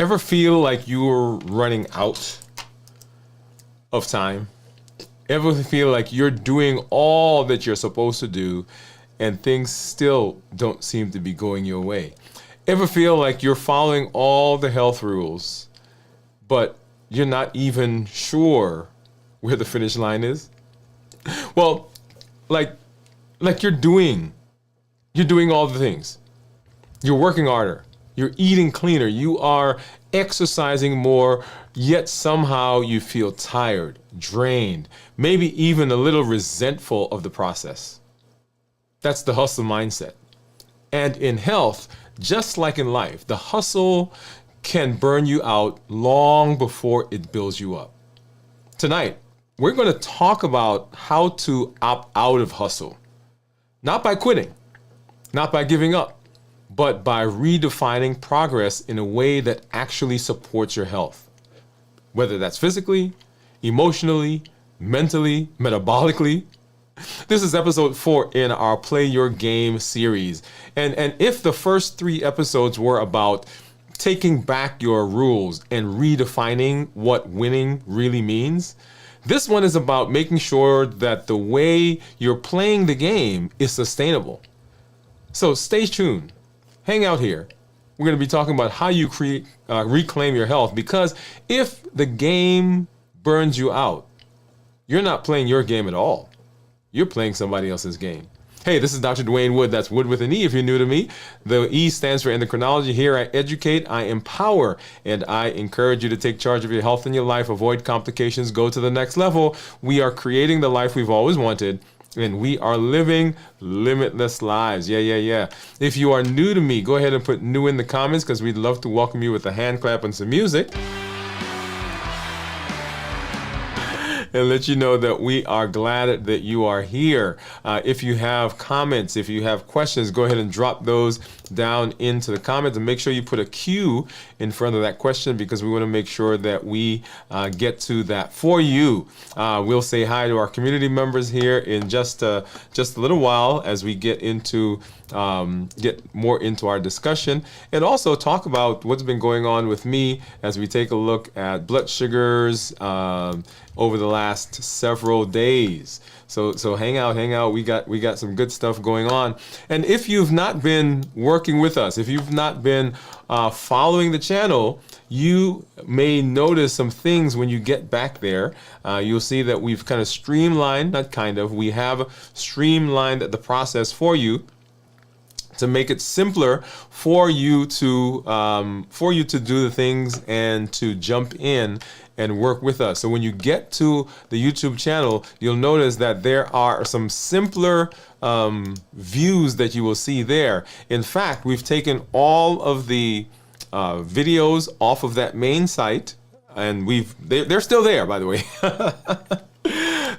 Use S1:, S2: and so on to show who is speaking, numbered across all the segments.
S1: Ever feel like you're running out of time? Ever feel like you're doing all that you're supposed to do and things still don't seem to be going your way? Ever feel like you're following all the health rules, but you're not even sure where the finish line is? Well, like you're doing all the things. You're working harder. You're eating cleaner. You are exercising more, yet somehow you feel tired, drained, maybe even a little resentful of the process. That's the hustle mindset. And in health, just like in life, the hustle can burn you out long before it builds you up. Tonight, we're going to talk about how to opt out of hustle. Not by quitting, not by giving up, but by redefining progress in a way that actually supports your health. Whether that's physically, emotionally, mentally, metabolically. This is episode 4 in our Play Your Game series. And if the first 3 episodes were about taking back your rules and redefining what winning really means, this one is about making sure that the way you're playing the game is sustainable. So stay tuned. Hang out here. We're going to be talking about how you reclaim your health, because if the game burns you out, you're not playing your game at all. You're playing somebody else's game. Hey, this is Dr. Dwain Woode. That's Wood with an E if you're new to me. The E stands for endocrinology. Here I educate, I empower, and I encourage you to take charge of your health and your life, avoid complications, go to the next level. We are creating the life we've always wanted, and we are living limitless lives. Yeah. If you are new to me, go ahead and put new in the comments, because we'd love to welcome you with a hand clap and some music. And let you know that we are glad that you are here. If you have comments, if you have questions, go ahead and drop those down into the comments, and make sure you put a Q in front of that question, because we want to make sure that we get to that for you. We'll say hi to our community members here in just a little while as we get more into our discussion, and also talk about what's been going on with me as we take a look at blood sugars over the last several days. So hang out. We got some good stuff going on. And if you've not been working with us, if you've not been following the channel, you may notice some things when you get back there. You'll see that we've kind of streamlined, we have streamlined the process for you to make it simpler for you to do the things and to jump in and work with us. So when you get to the YouTube channel, you'll notice that there are some simpler views that you will see there. In fact, we've taken all of the videos off of that main site, and they're still there, by the way.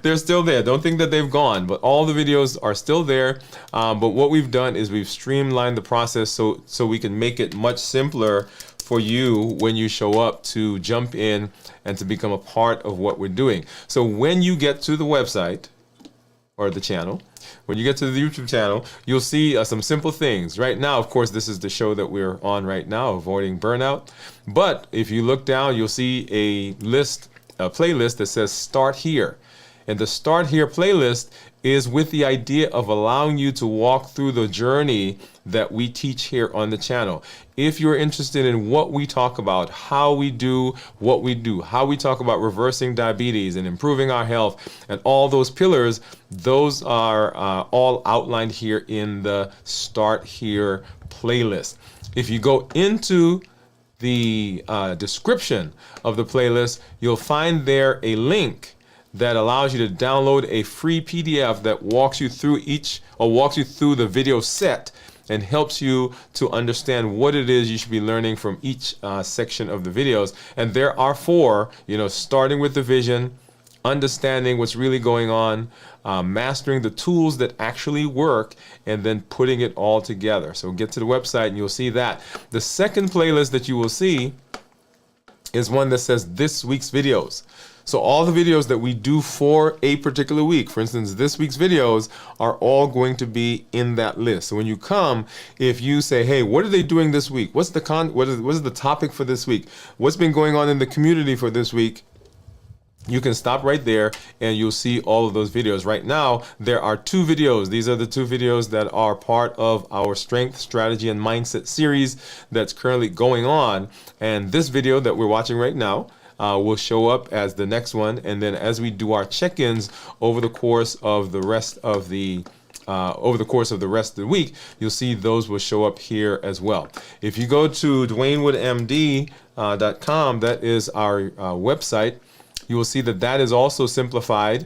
S1: They're still there. Don't think that they've gone, but all the videos are still there. But what we've done is we've streamlined the process so we can make it much simpler for you when you show up to jump in and to become a part of what we're doing. So when you get to the website or the channel, when you get to the YouTube channel, you'll see some simple things. Right now, of course, this is the show that we're on right now, Avoiding Burnout. But if you look down, you'll see a playlist that says Start Here. And the Start Here playlist is with the idea of allowing you to walk through the journey that we teach here on the channel. If you're interested in what we talk about, how we do what we do, how we talk about reversing diabetes and improving our health and all those pillars, those are all outlined here in the Start Here playlist. If you go into the description of the playlist, you'll find there a link that allows you to download a free PDF that walks you through the video set and helps you to understand what it is you should be learning from each section of the videos. And there are 4, starting with the vision, understanding what's really going on, mastering the tools that actually work, and then putting it all together. So get to the website and you'll see that. The second playlist that you will see is one that says this week's videos. So all the videos that we do for a particular week, for instance, this week's videos are all going to be in that list. So when you come, if you say, hey, what are they doing this week? What's the what is the topic for this week? What's been going on in the community for this week? You can stop right there and you'll see all of those videos. Right now, there are 2 videos. These are the 2 videos that are part of our Strength, Strategy, and Mindset series that's currently going on. And this video that we're watching right now will show up as the next one. And then as we do our check-ins over the course of the rest of the rest of the week, you'll see those will show up here as well. If you go to DwainWoodeMD.com, that is our website, you will see that that is also simplified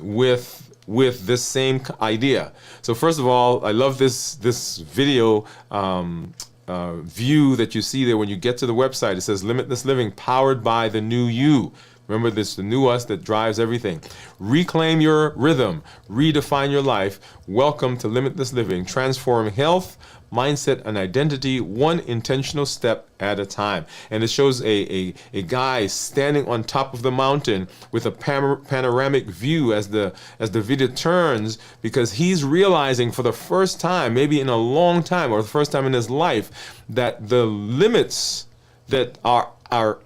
S1: with this same idea. So first of all, I love this video view that you see there when you get to the website. It says Limitless Living, powered by the new you. Remember, this the new us that drives everything. Reclaim your rhythm, redefine your life. Welcome to Limitless Living, transforming health, mindset, and identity, one intentional step at a time. And it shows a guy standing on top of the mountain with a panoramic view as the video turns, because he's realizing for the first time, maybe in a long time, or the first time in his life, that the limits that are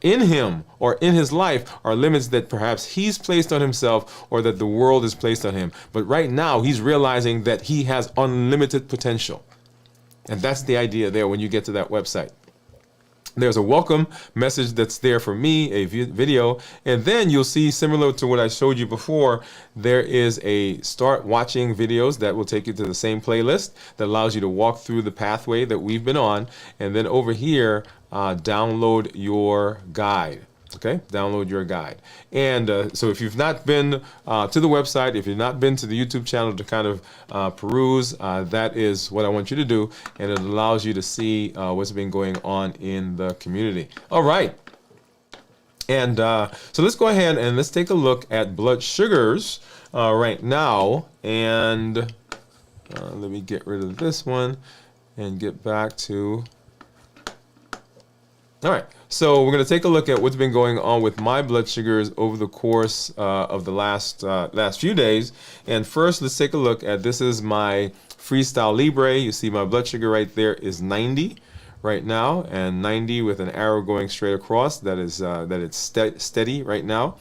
S1: in him or in his life are limits that perhaps he's placed on himself or that the world has placed on him. But right now he's realizing that he has unlimited potential. And that's the idea there when you get to that website. There's a welcome message that's there for me, a video, and then you'll see, similar to what I showed you before, there is a start watching videos that will take you to the same playlist that allows you to walk through the pathway that we've been on, and then over here, download your guide. Okay, download your guide. And so if you've not been to the website, if you've not been to the YouTube channel to kind of peruse, that is what I want you to do. And it allows you to see what's been going on in the community. All right. And so let's go ahead and let's take a look at blood sugars right now. And let me get rid of this one and get back to... All right, so we're going to take a look at what's been going on with my blood sugars over the course of the last few days. And first, let's take a look at, this is my Freestyle Libre. You see my blood sugar right there is 90 right now, and 90 with an arrow going straight across. That is that it's steady right now.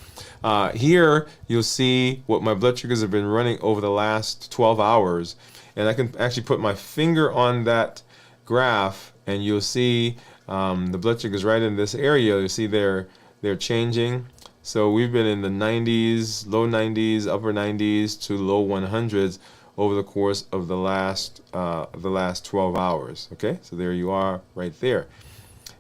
S1: Here, you'll see what my blood sugars have been running over the last 12 hours. And I can actually put my finger on that graph, and you'll see the blood sugars right in this area. You see they're changing. So we've been in the 90s, low 90s, upper 90s to low 100s over the course of the last 12 hours. Okay, so there you are right there.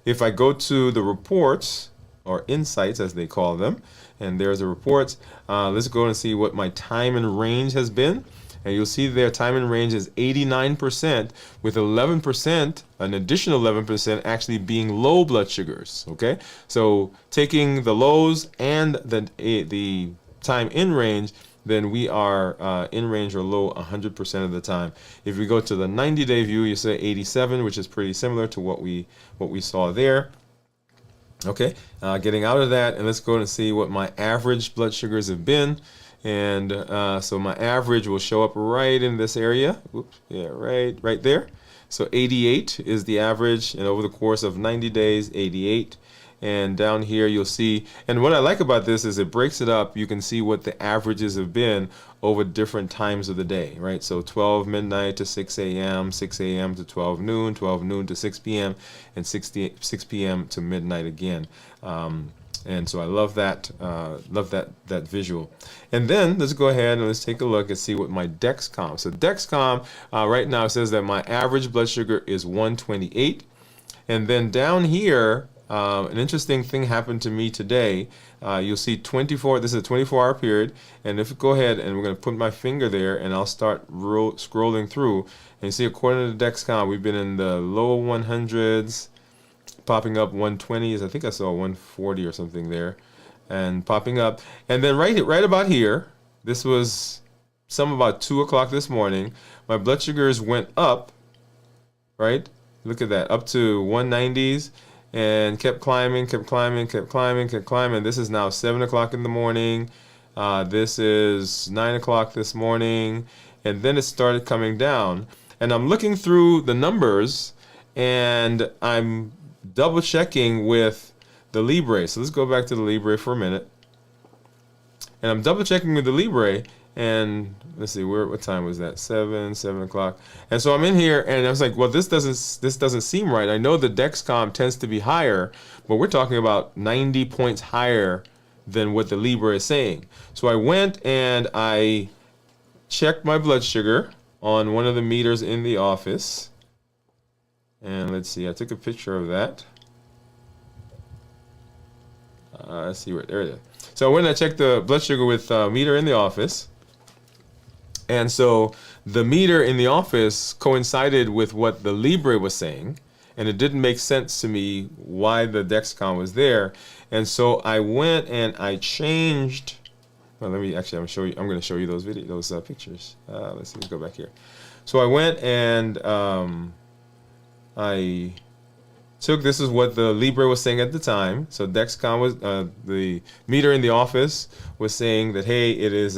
S1: If I go to the reports, or insights as they call them, and there's the reports, let's go and see what my time in range has been. And you'll see their time in range is 89%, with 11%, an additional 11% actually being low blood sugars. Okay, so taking the lows and the time in range, then we are in range or low 100% of the time. If we go to the 90-day view, you say 87, which is pretty similar to what we saw there. Okay, getting out of that, and let's go and see what my average blood sugars have been. And so my average will show up right in this area. Oops, yeah, right there. So 88 is the average, and over the course of 90 days, 88. And down here you'll see, and what I like about this is it breaks it up. You can see what the averages have been over different times of the day, right? So 12 midnight to 6 a.m., 6 a.m. to 12 noon, 12 noon to 6 p.m., and 6 p.m. to midnight again. And so I love that visual. And then let's go ahead and let's take a look and see what my Dexcom. So Dexcom right now says that my average blood sugar is 128. And then down here, an interesting thing happened to me today. You'll see 24, this is a 24-hour period. And if you go ahead and we're going to put my finger there and I'll start scrolling through. And you see, according to Dexcom, we've been in the low 100s, popping up 120s. I think I saw 140 or something there, and popping up. And then right about here, this was about 2 o'clock this morning, my blood sugars went up, right? Look at that, up to 190s. and kept climbing, kept climbing, kept climbing, kept climbing. This is now 7 o'clock in the morning. This is 9 o'clock this morning, and then it started coming down. And I'm looking through the numbers, and I'm double checking with the Libre. So let's go back to the Libre for a minute. And I'm double checking with the Libre, and let's see, what time was that? 7 o'clock. And so I'm in here, and I was like, well, this doesn't seem right. I know the Dexcom tends to be higher, but we're talking about 90 points higher than what the Libre is saying. So I went and I checked my blood sugar on one of the meters in the office. And let's see, I took a picture of that. Let's see where, there it is. So when I checked the blood sugar with meter in the office, and so the meter in the office coincided with what the Libre was saying, and it didn't make sense to me why the Dexcom was there. And so I went and I changed. Well, let me actually, I'm going to show you those pictures. Let's see, let's go back here. So I went and I took, this is what the Libre was saying at the time. So Dexcom was, the meter in the office was saying that, hey, it is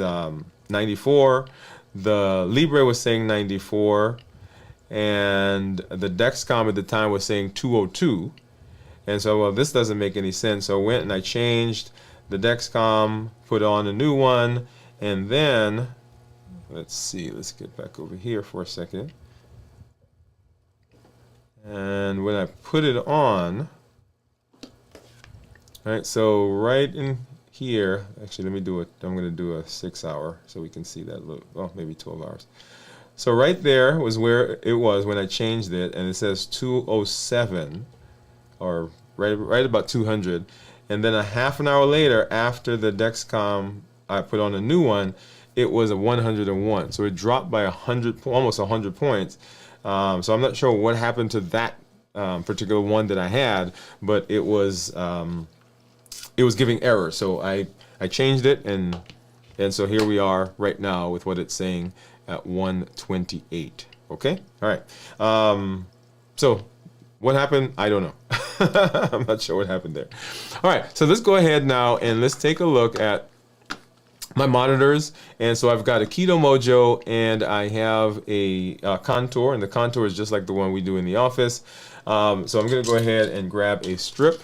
S1: 94. The Libre was saying 94. And the Dexcom at the time was saying 202. And so, well, this doesn't make any sense. So I went and I changed the Dexcom, put on a new one, and then, let's see, let's get back over here for a second. And when I put it on, all right, so right in here, actually, let me do it. I'm going to do a 6 hour so we can see that a little, well, maybe 12 hours. So right there was where it was when I changed it, and it says 207, or right about 200. And then a half an hour later, after the Dexcom, I put on a new one, it was a 101. So it dropped by 100, almost 100 points. So I'm not sure what happened to that particular one that I had, but it was giving error. So I changed it, and so here we are right now with what it's saying at 128. Okay, all right. So what happened? I don't know. I'm not sure what happened there. All right, so let's go ahead now and let's take a look at my monitors. And so I've got a Keto Mojo, and I have a Contour, and the Contour is just like the one we do in the office. So I'm going to go ahead and grab a strip.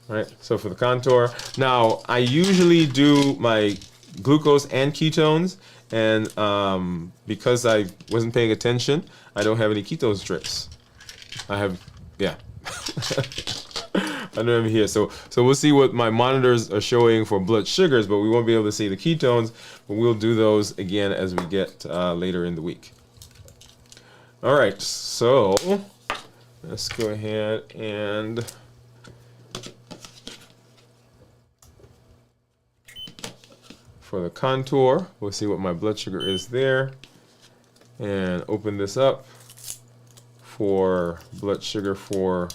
S1: All right, so for the Contour. Now, I usually do my glucose and ketones, and because I wasn't paying attention, I don't have any ketone strips. I have, yeah. I don't have it here. So we'll see what my monitors are showing for blood sugars, but we won't be able to see the ketones, but we'll do those again as we get later in the week. All right, so let's go ahead and for the Contour, we'll see what my blood sugar is there, and open this up for blood sugar for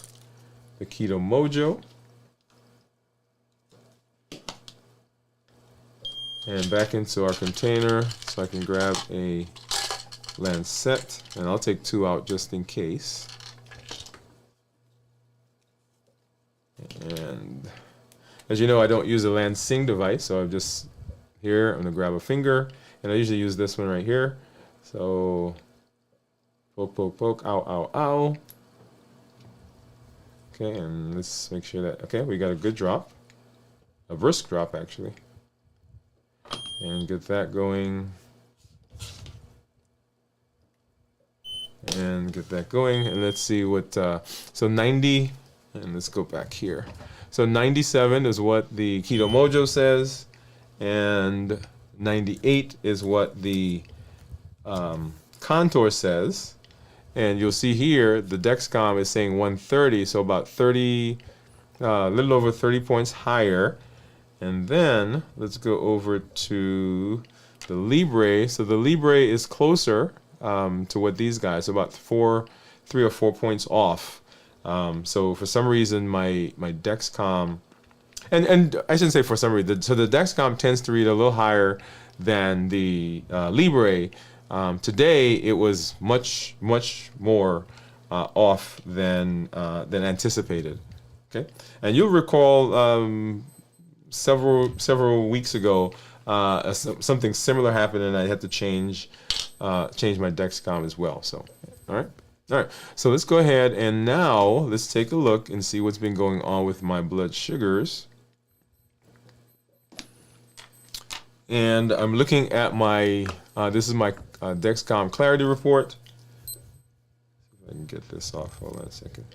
S1: the Keto Mojo. And back into our container so I can grab a Lancet, and I'll take 2 out just in case. And as you know, I don't use a Lansing device, so I'm just here, I'm gonna grab a finger, and I usually use this one right here. So poke, poke, poke, ow, ow, ow. Okay, and let's make sure that, okay, we got a good drop, a brisk drop actually. And get that going. And get that going, and let's see what, so 90, and let's go back here. So 97 is what the Keto Mojo says, and 98 is what the Contour says. And you'll see here the Dexcom is saying 130, so about 30, a little over 30 points higher. And then let's go over to the Libre. So the Libre is closer to what these guys, about 3 or 4 points off. So for some reason my Dexcom, and I shouldn't say for some reason, so the Dexcom tends to read a little higher than the Libre. Today it was much more off than anticipated. Okay, and you'll recall several weeks ago, something similar happened, and I had to change my Dexcom as well. So, all right. So let's go ahead and now let's take a look and see what's been going on with my blood sugars. And I'm looking at my this is my Dexcom Clarity report. See if I can get this off. Hold on a second.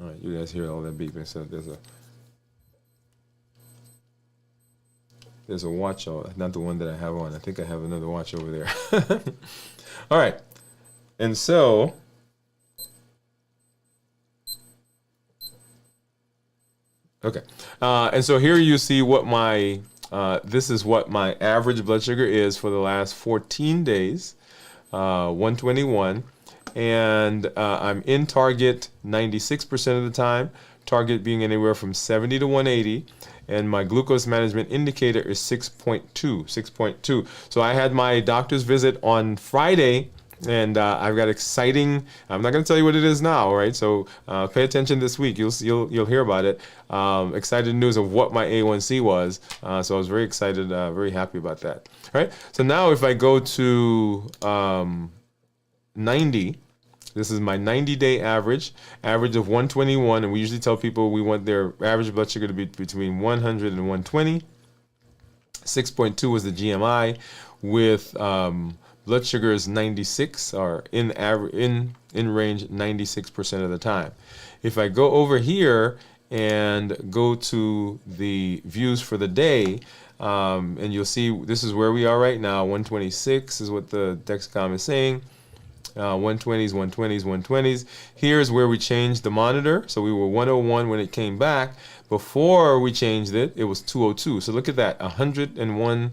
S1: All right, you guys hear all that beeping. So there's a watch, not the one that I have on. I think I have another watch over there. All right, and so okay, and so here you see what my this is what my average blood sugar is for the last 14 days, 121. And I'm in target 96% of the time, target being anywhere from 70 to 180, and my glucose management indicator is 6.2. So I had my doctor's visit on Friday, and I've got exciting. I'm not going to tell you what it is now, right? So pay attention this week. You'll hear about it. Excited news of what my A1C was. So I was very excited, very happy about that. All right. So now if I go to 90. This is my 90-day average of 121, and we usually tell people we want their average blood sugar to be between 100 and 120. 6.2 was the GMI, with blood sugars 96, or in range 96% of the time. If I go over here and go to the views for the day, and you'll see this is where we are right now. 126 is what the Dexcom is saying. 120s, 120s, 120s. Here's where we changed the monitor. So we were 101 when it came back. Before we changed it, it was 202. So look at that, 101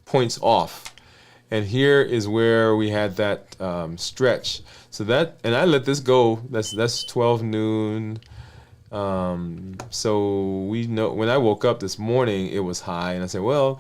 S1: points off. And here is where we had that stretch. So that, and I let this go. That's 12 noon. So we know when I woke up this morning, it was high, and I said, well,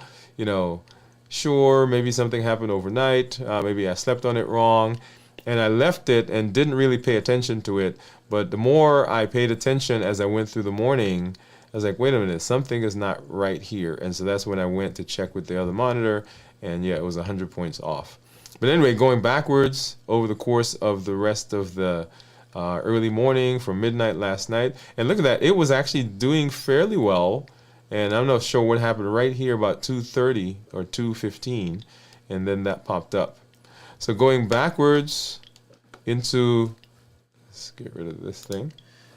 S1: sure, maybe something happened overnight. Maybe I slept on it wrong. And I left it and didn't really pay attention to it. But the more I paid attention as I went through the morning, I was like, wait a minute, something is not right here. And so that's when I went to check with the other monitor. And yeah, it was 100 points off. But anyway, going backwards over the course of the rest of the early morning from midnight last night. And look at that, it was actually doing fairly well. And I'm not sure what happened right here about 2:30 or 2:15, and then that popped up. So going backwards into, let's get rid of this thing.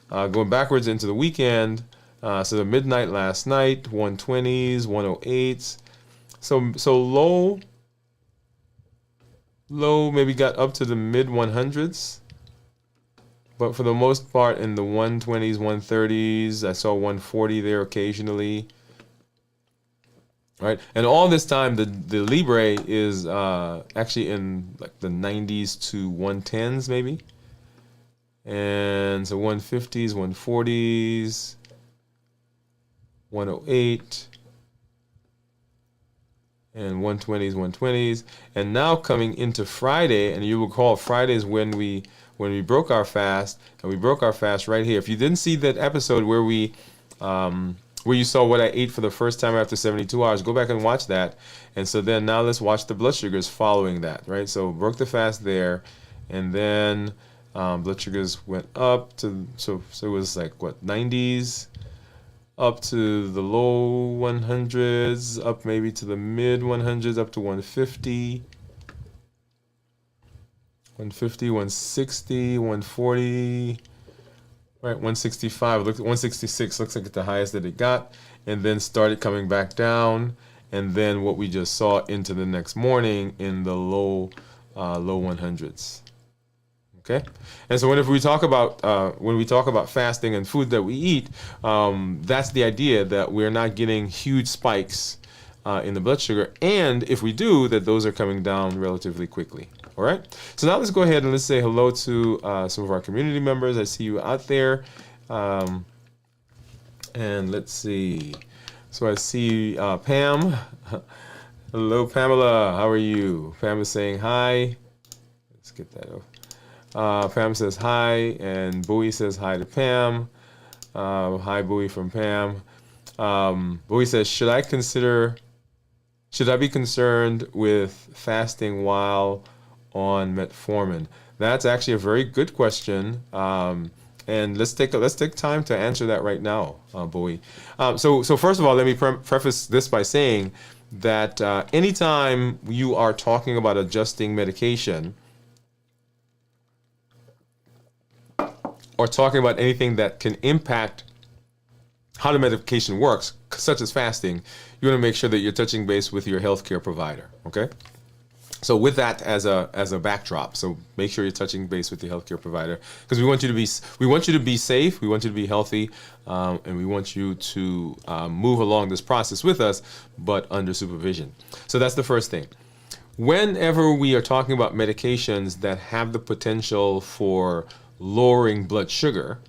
S1: Going backwards into the weekend, so the midnight last night, 120s, 108s. So low maybe got up to the mid 100s. But for the most part, in the 120s, 130s, I saw 140 there occasionally. Right, and all this time, the Libre is actually in like the 90s to 110s maybe. And so 150s, 140s, 108, and 120s, 120s. And now coming into Friday, and you recall Friday is when we broke our fast, and we broke our fast right here. If you didn't see that episode where where you saw what I ate for the first time after 72 hours, go back and watch that. And so then now let's watch the blood sugars following that, right? So broke the fast there, and then blood sugars went up to, so it was like what, 90s, up to the low 100s, up maybe to the mid 100s, up to 150. 150, 160, 140, right, 165, look at 166, looks like it's the highest that it got, and then started coming back down, and then what we just saw into the next morning in the low 100s. Okay, and so when we talk about fasting and food that we eat, that's the idea, that we're not getting huge spikes in the blood sugar, and if we do, that those are coming down relatively quickly. All right, so now let's go ahead and let's say hello to some of our community members. I see you out there, and let's see. So I see Pam. Hello, Pamela. How are you? Pamela's saying hi. Let's get that over. Pam says hi, and Bowie says hi to Pam. Hi, Bowie from Pam. Bowie says, should I be concerned with fasting while on metformin? That's actually a very good question. And let's take time to answer that right now, Bowie. So first of all, let me preface this by saying that anytime you are talking about adjusting medication or talking about anything that can impact how the medication works, such as fasting, you want to make sure that you're touching base with your healthcare provider. Okay. So with that as a backdrop, so make sure you're touching base with your healthcare provider, because we want you to be safe, we want you to be healthy, and we want you to move along this process with us, but under supervision. So that's the first thing. Whenever we are talking about medications that have the potential for lowering blood sugar,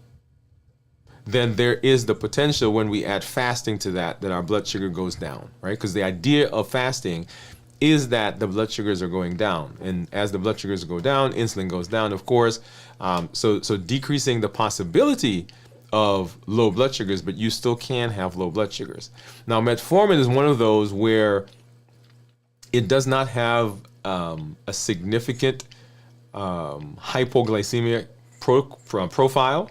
S1: then there is the potential when we add fasting to that our blood sugar goes down, right? Because the idea of fasting is that the blood sugars are going down, and as the blood sugars go down, insulin goes down, of course. So decreasing the possibility of low blood sugars, but you still can have low blood sugars. Now, metformin is one of those where it does not have a significant hypoglycemic profile.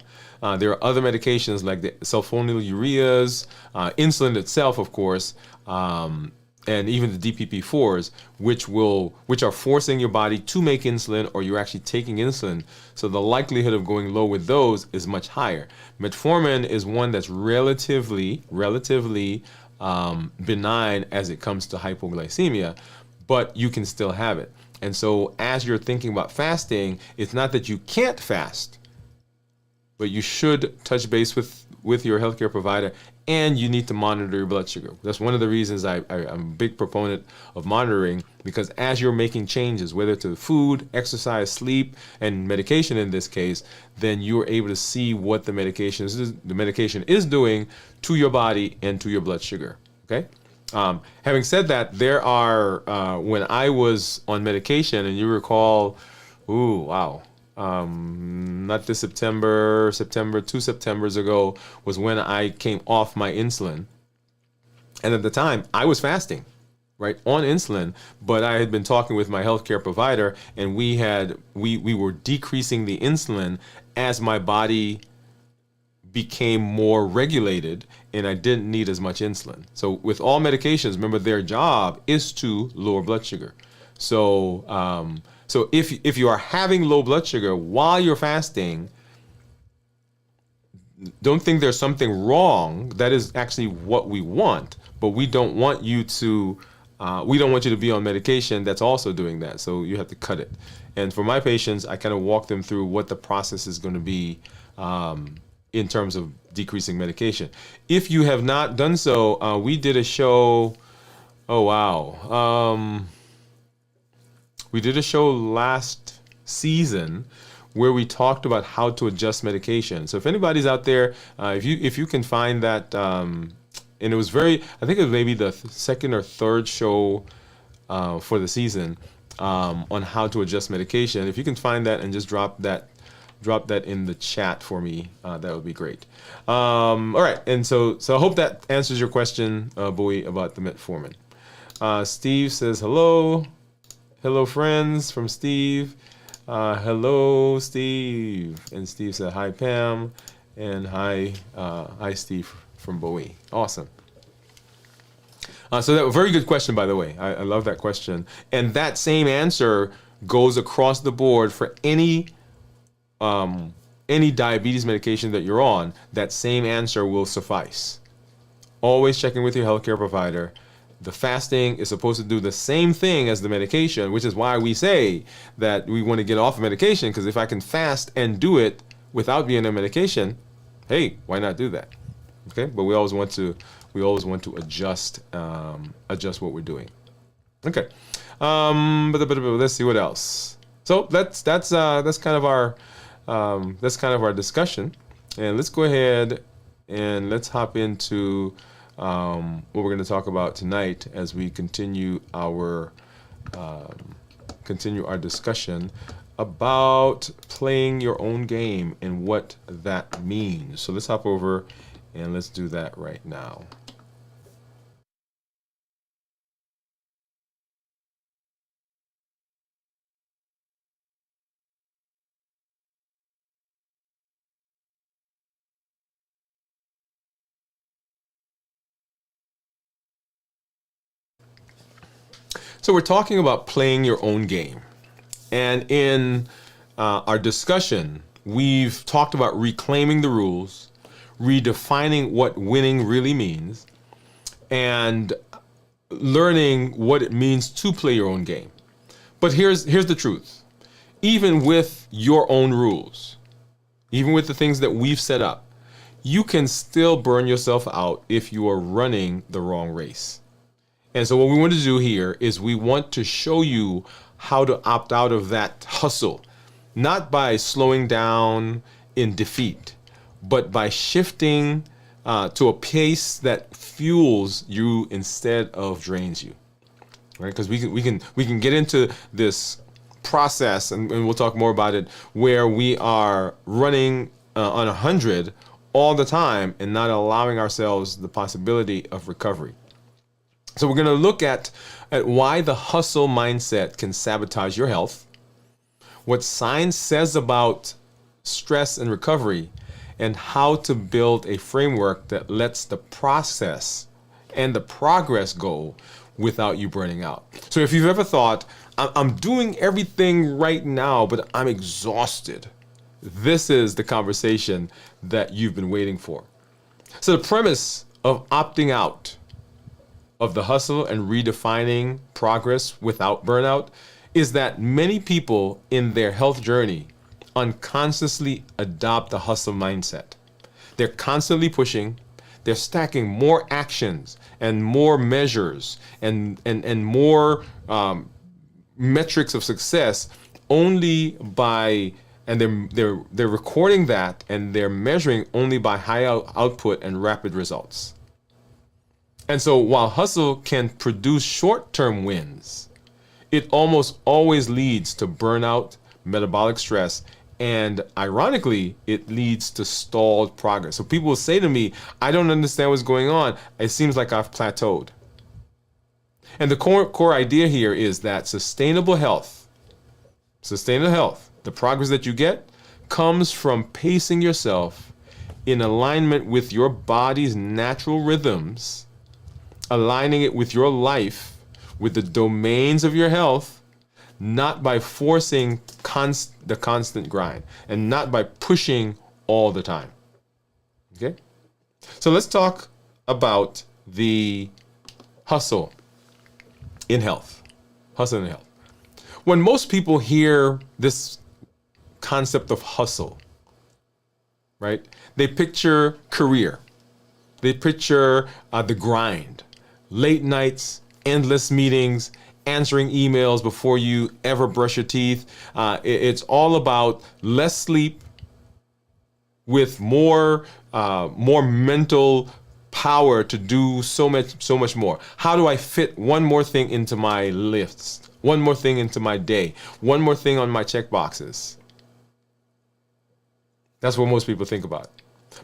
S1: There are other medications like the sulfonylureas, insulin itself, of course, and even the DPP-4s, which are forcing your body to make insulin, or you're actually taking insulin. So the likelihood of going low with those is much higher. Metformin is one that's relatively benign as it comes to hypoglycemia, but you can still have it. And so as you're thinking about fasting, it's not that you can't fast, but you should touch base with your healthcare provider, and you need to monitor your blood sugar. That's one of the reasons I'm a big proponent of monitoring, because as you're making changes, whether to food, exercise, sleep, and medication in this case, then you're able to see what the medication is doing to your body and to your blood sugar. Okay. Having said that, there are when I was on medication, and you recall, not this September, 2 Septembers ago was when I came off my insulin. And at the time, I was fasting, right, on insulin, but I had been talking with my healthcare provider, and we were decreasing the insulin as my body became more regulated, and I didn't need as much insulin. So with all medications, remember, their job is to lower blood sugar. So if you are having low blood sugar while you're fasting, don't think there's something wrong. That is actually what we want, but we don't want you to be on medication that's also doing that. So you have to cut it. And for my patients, I kind of walk them through what the process is going to be in terms of decreasing medication. If you have not done so, we did a show. We did a show last season where we talked about how to adjust medication. So if anybody's out there, if you can find that, and it was I think it was maybe the second or third show for the season on how to adjust medication. If you can find that and just drop that in the chat for me, that would be great. All right, and so I hope that answers your question, Bowie, about the metformin. Steve says hello. Hello, friends, from Steve. Hello, Steve. And Steve said, hi, Pam. And hi, Steve from Bowie. Awesome. So that was a very good question, by the way. I love that question. And that same answer goes across the board for any diabetes medication that you're on. That same answer will suffice. Always checking with your healthcare provider. The fasting is supposed to do the same thing as the medication, which is why we say that we want to get off of medication, because if I can fast and do it without being on medication, hey, why not do that? Okay, but we always want to adjust what we're doing. Okay, but let's see what else. So that's kind of our discussion, and let's go ahead and let's hop into what we're going to talk about tonight as we continue our discussion about playing your own game and what that means. So let's hop over and let's do that right now. So we're talking about playing your own game. And in our discussion, we've talked about reclaiming the rules, redefining what winning really means, and learning what it means to play your own game. But here's the truth. Even with your own rules, even with the things that we've set up, you can still burn yourself out if you are running the wrong race. And so what we want to do here is we want to show you how to opt out of that hustle, not by slowing down in defeat, but by shifting to a pace that fuels you instead of drains you, right? Because we can get into this process, and we'll talk more about it, where we are running on 100 all the time and not allowing ourselves the possibility of recovery. So we're going to look at why the hustle mindset can sabotage your health, what science says about stress and recovery, and how to build a framework that lets the process and the progress go without you burning out. So if you've ever thought, I'm doing everything right now, but I'm exhausted, this is the conversation that you've been waiting for. So the premise of opting out of the hustle and redefining progress without burnout is that many people in their health journey unconsciously adopt the hustle mindset. They're constantly pushing, they're stacking more actions and more measures and more metrics of success only by, and they're recording that and they're measuring only by high output and rapid results. And so while hustle can produce short-term wins, it almost always leads to burnout, metabolic stress, and ironically, it leads to stalled progress. So people will say to me, I don't understand what's going on. It seems like I've plateaued. And the core idea here is that sustainable health, the progress that you get, comes from pacing yourself in alignment with your body's natural rhythms, aligning it with your life, with the domains of your health, not by forcing the constant grind and not by pushing all the time. Okay? So let's talk about the hustle in health. Hustle in health. When most people hear this concept of hustle, right? They picture career. They picture the grind. Late nights, endless meetings, answering emails before you ever brush your teeth. It's all about less sleep with more mental power to do so much more. How do I fit one more thing into my lists? One more thing into my day? One more thing on my check boxes? That's what most people think about.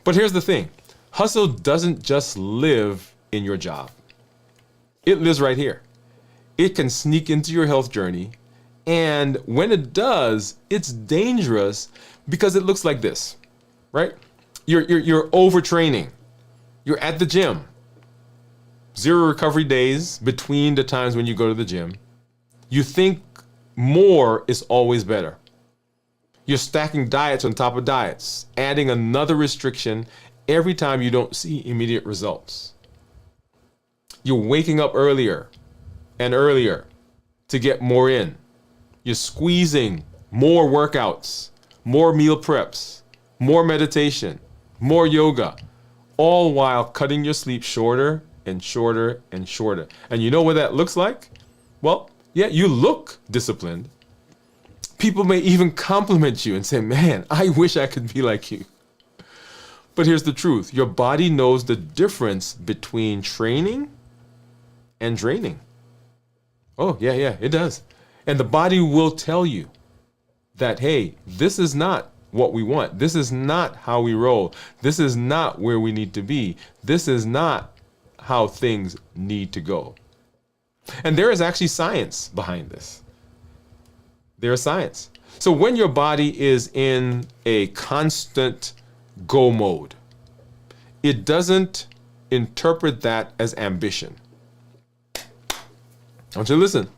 S1: But here's the thing. Hustle doesn't just live in your job. It lives right here. It can sneak into your health journey. And when it does, it's dangerous because it looks like this, right? You're overtraining. You're at the gym. 0 recovery days between the times when you go to the gym. You think more is always better. You're stacking diets on top of diets, adding another restriction every time you don't see immediate results. You're waking up earlier and earlier to get more in. You're squeezing more workouts, more meal preps, more meditation, more yoga, all while cutting your sleep shorter and shorter and shorter. And you know what that looks like? Well, yeah, you look disciplined. People may even compliment you and say, man, I wish I could be like you. But here's the truth. Your body knows the difference between training and draining. Oh, yeah, it does. And the body will tell you that, hey, this is not what we want. This is not how we roll. This is not where we need to be. This is not how things need to go. And there is actually science behind this. There is science. So when your body is in a constant go mode, it doesn't interpret that as ambition. I want you to listen.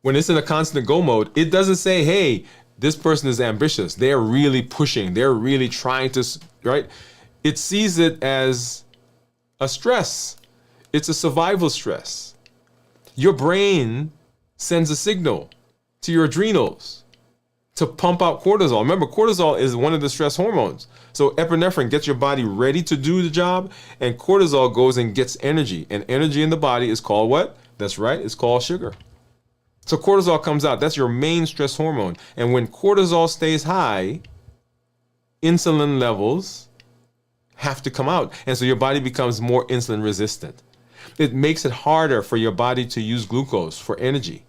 S1: When it's in a constant go mode, it doesn't say, hey, this person is ambitious. They're really pushing. They're really trying to, right? It sees it as a stress. It's a survival stress. Your brain sends a signal to your adrenals to pump out cortisol. Remember, cortisol is one of the stress hormones. So epinephrine gets your body ready to do the job, and cortisol goes and gets energy. And energy in the body is called what? That's right, it's called sugar. So cortisol comes out. That's your main stress hormone. And when cortisol stays high, insulin levels have to come out. And so your body becomes more insulin resistant. It makes it harder for your body to use glucose for energy.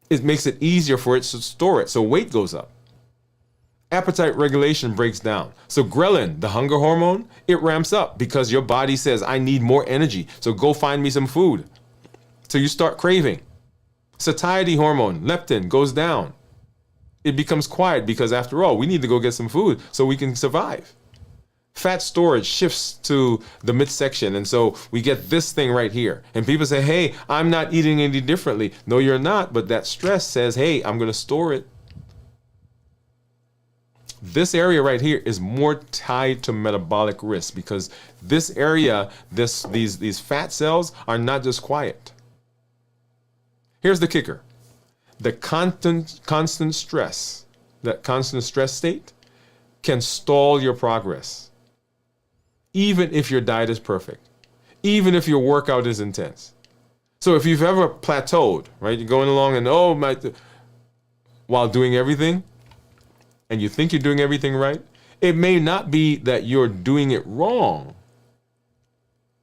S1: It makes it easier for it to store it. So weight goes up. Appetite regulation breaks down. So ghrelin, the hunger hormone, it ramps up because your body says, I need more energy. So go find me some food. So you start craving. Satiety hormone, leptin, goes down. It becomes quiet because after all, we need to go get some food so we can survive. Fat storage shifts to the midsection, and so we get this thing right here. And people say, hey, I'm not eating any differently. No, you're not, but that stress says, hey, I'm going to store it. This area right here is more tied to metabolic risk because this area, these fat cells are not just quiet. Here's the kicker. The constant stress, that constant stress state can stall your progress. Even if your diet is perfect, even if your workout is intense. So if you've ever plateaued, right, you're going along and while doing everything, and you think you're doing everything right, it may not be that you're doing it wrong.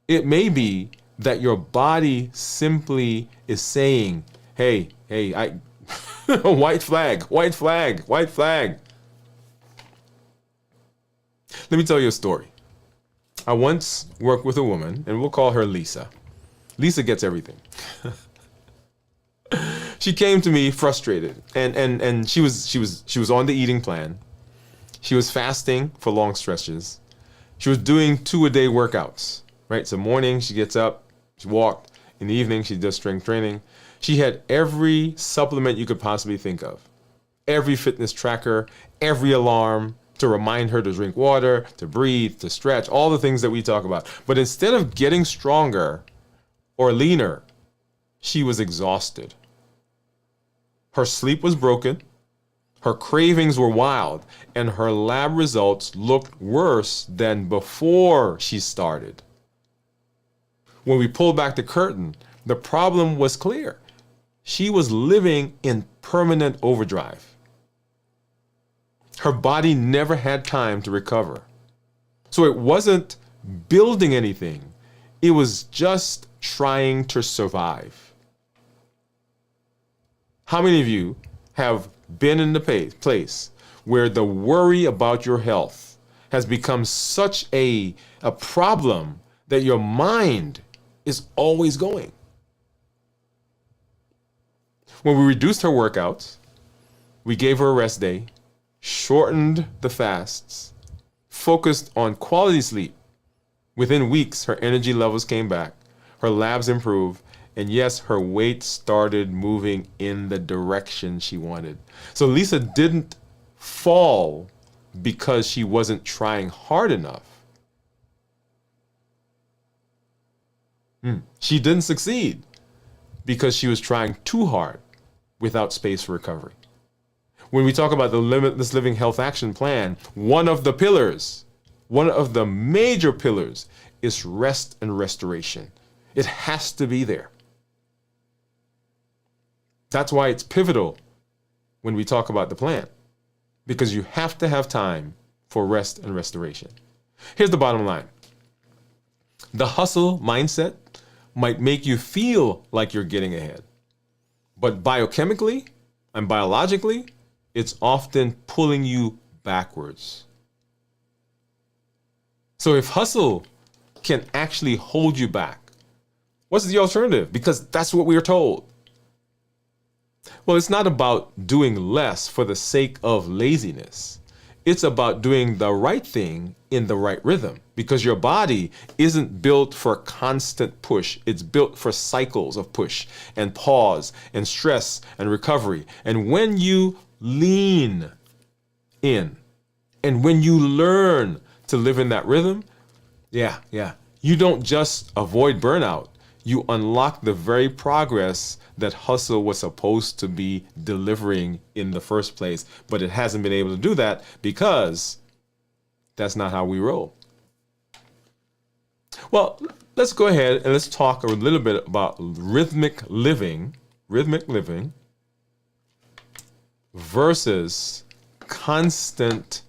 S1: It may be that your body simply is saying, hey, white flag. Let me tell you a story. I once worked with a woman, and we'll call her Lisa. Lisa gets everything. She came to me frustrated, and she was on the eating plan. She was fasting for long stretches. She was doing 2-a-day workouts, right? So morning she gets up, she walked. In the evening she does strength training. She had every supplement you could possibly think of, every fitness tracker, every alarm to remind her to drink water, to breathe, to stretch, all the things that we talk about. But instead of getting stronger or leaner, she was exhausted. Her sleep was broken, her cravings were wild, and her lab results looked worse than before she started. When we pulled back the curtain, the problem was clear. She was living in permanent overdrive. Her body never had time to recover. So it wasn't building anything. It was just trying to survive. How many of you have been in the place where the worry about your health has become such a problem that your mind is always going? When we reduced her workouts, we gave her a rest day, shortened the fasts, focused on quality sleep. Within weeks, her energy levels came back, her labs improved, and yes, her weight started moving in the direction she wanted. So Lisa didn't fall because she wasn't trying hard enough. She didn't succeed because she was trying too hard without space for recovery. When we talk about the Limitless Living Health Action Plan, one of the major pillars is rest and restoration. It has to be there. That's why it's pivotal when we talk about the plan, because you have to have time for rest and restoration. Here's the bottom line. The hustle mindset might make you feel like you're getting ahead, but biochemically and biologically, it's often pulling you backwards. So if hustle can actually hold you back, what's the alternative? Because that's what we are told. Well, it's not about doing less for the sake of laziness. It's about doing the right thing in the right rhythm, because your body isn't built for constant push. It's built for cycles of push and pause and stress and recovery. And when you lean in and when you learn to live in that rhythm, you don't just avoid burnout. You unlock the very progress that hustle was supposed to be delivering in the first place, but it hasn't been able to do that because that's not how we roll. Well, let's go ahead and let's talk a little bit about rhythmic living versus constant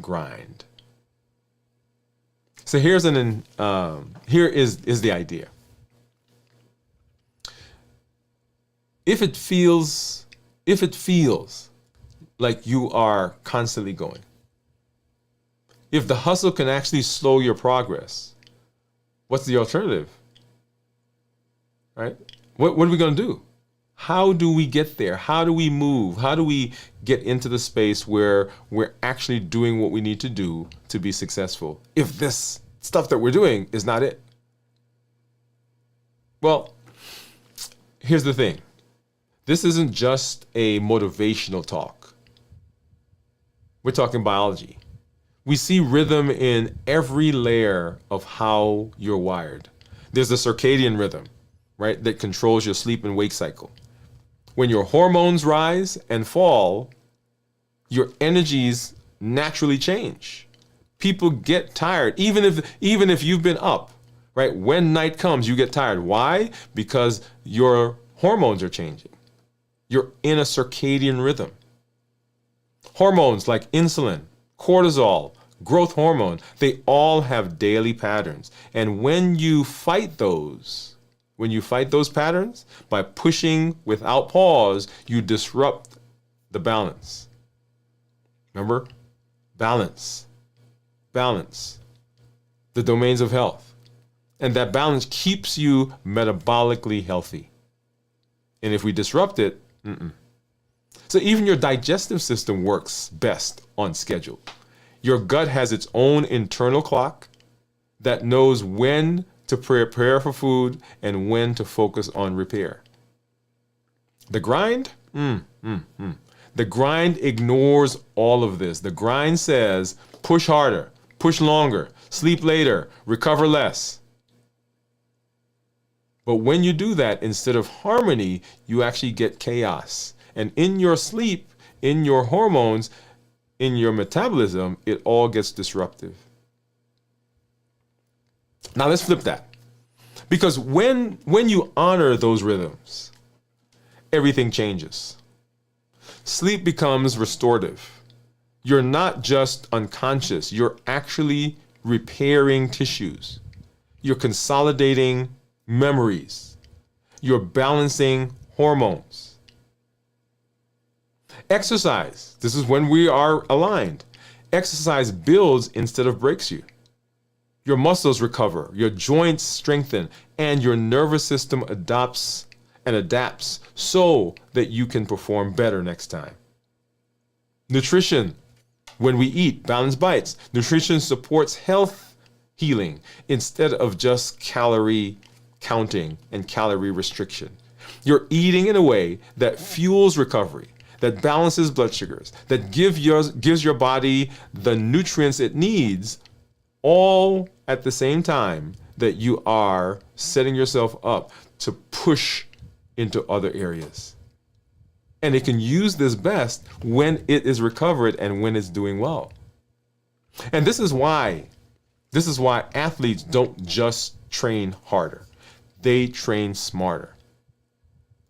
S1: grind. So here is the idea. If it feels like you are constantly going, if the hustle can actually slow your progress, what's the alternative? Right? What are we going to do? How do we get there? How do we move? How do we get into the space where we're actually doing what we need to do to be successful, if this stuff that we're doing is not it? Well, here's the thing. This isn't just a motivational talk. We're talking biology. We see rhythm in every layer of how you're wired. There's the circadian rhythm, right, that controls your sleep and wake cycle. When your hormones rise and fall, your energies naturally change. People get tired, even if you've been up, right? When night comes, you get tired. Why? Because your hormones are changing. You're in a circadian rhythm. Hormones like insulin, cortisol, growth hormone, they all have daily patterns. And when you fight those patterns by pushing without pause, you disrupt the balance. Remember? Balance. The domains of health. And that balance keeps you metabolically healthy. And if we disrupt it, So even your digestive system works best on schedule. Your gut has its own internal clock that knows when to prepare for food and when to focus on repair. The grind? The grind ignores all of this. The grind says, push harder, push longer, sleep later, recover less. But when you do that, instead of harmony, you actually get chaos. And in your sleep, in your hormones, in your metabolism, it all gets disruptive. Now let's flip that. Because when you honor those rhythms, everything changes. Sleep becomes restorative. You're not just unconscious, you're actually repairing tissues. You're consolidating memories. You're balancing hormones. Exercise. This is when we are aligned. Exercise builds instead of breaks you. Your muscles recover, your joints strengthen, and your nervous system adapts so that you can perform better next time. Nutrition. When we eat balanced bites, nutrition supports health healing instead of just calorie counting and calorie restriction. You're eating in a way that fuels recovery, that balances blood sugars, that gives your body the nutrients it needs, all at the same time that you are setting yourself up to push into other areas. And it can use this best when it is recovered and when it's doing well. And this is why athletes don't just train harder. They train smarter.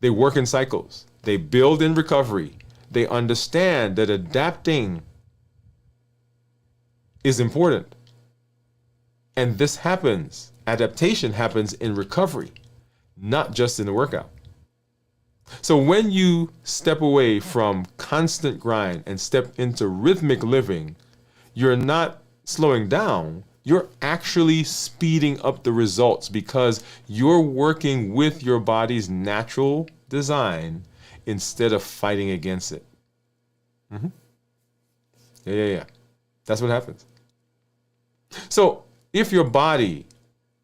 S1: They work in cycles. They build in recovery. They understand that adapting is important And this happens, adaptation happens in recovery, not just in the workout. So when you step away from constant grind and step into rhythmic living, you're not slowing down, you're actually speeding up the results because you're working with your body's natural design instead of fighting against it. Yeah. That's what happens. So if your body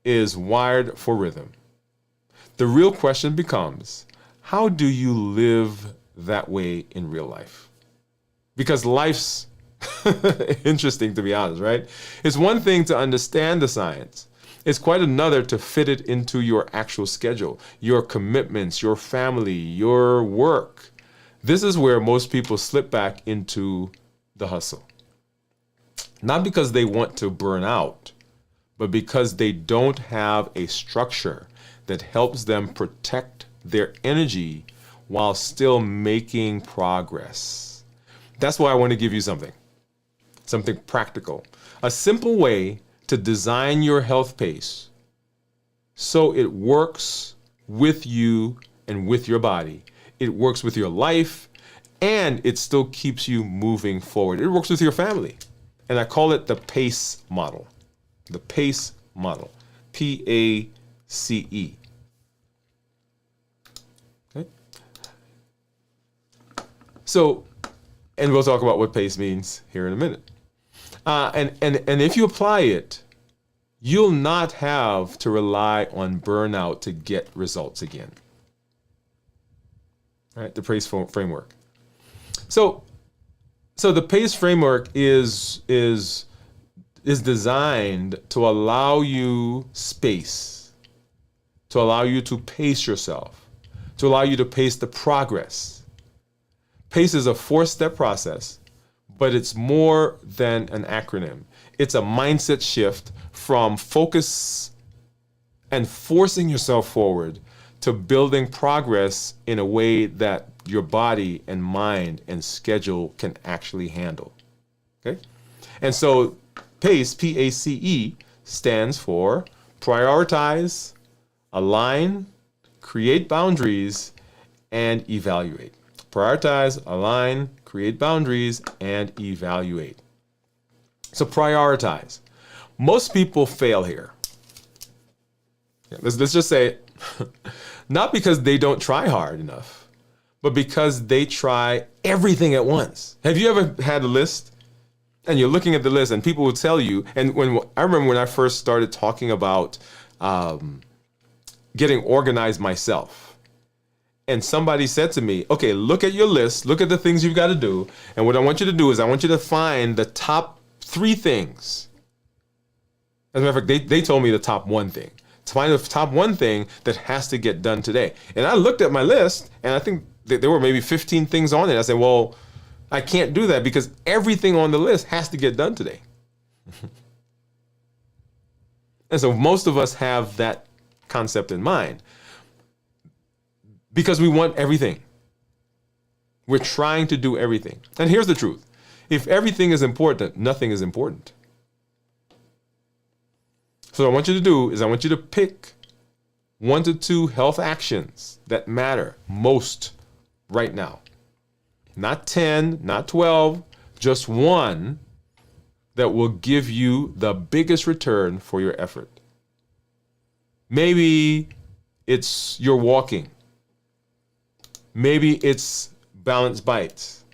S1: is wired for rhythm, the real question becomes, how do you live that way in real life? Because life's interesting, to be honest, right? It's one thing to understand the science. It's quite another to fit it into your actual schedule, your commitments, your family, your work. This is where most people slip back into the hustle. Not because they want to burn out, but because they don't have a structure that helps them protect their energy while still making progress. That's why I want to give you something practical, a simple way to design your health pace so it works with you and with your body. It works with your life, and it still keeps you moving forward. It works with your family. And I call it the PACE model. The PACE model. PACE. Okay. So, and we'll talk about what PACE means here in a minute. And if you apply it, you'll not have to rely on burnout to get results again. All right, the PACE framework. So the PACE framework is designed to allow you space, to allow you to pace yourself, to allow you to pace the progress. PACE is a 4-step process, but it's more than an acronym. It's a mindset shift from focus and forcing yourself forward to building progress in a way that your body and mind and schedule can actually handle. Okay? And so PACE, P-A-C-E, stands for prioritize, align, create boundaries, and evaluate. Prioritize, align, create boundaries, and evaluate. So prioritize. Most people fail here. Let's just say it. Not because they don't try hard enough, but because they try everything at once. Have you ever had a list and you're looking at the list and people will tell you, and I remember when I first started talking about getting organized myself, and somebody said to me, okay, look at your list, look at the things you've got to do, and what I want you to do is I want you to find the top 3 things. As a matter of fact, they told me the top 1 thing. To find the top 1 thing that has to get done today. And I looked at my list, and I think there were maybe 15 things on it. I said, well, I can't do that because everything on the list has to get done today. And so most of us have that concept in mind because we want everything. We're trying to do everything. And here's the truth. If everything is important, nothing is important. So what I want you to do is I want you to pick 1 to 2 health actions that matter most right now. Not 10, not 12, just 1 that will give you the biggest return for your effort. Maybe it's your walking. Maybe it's balanced bites.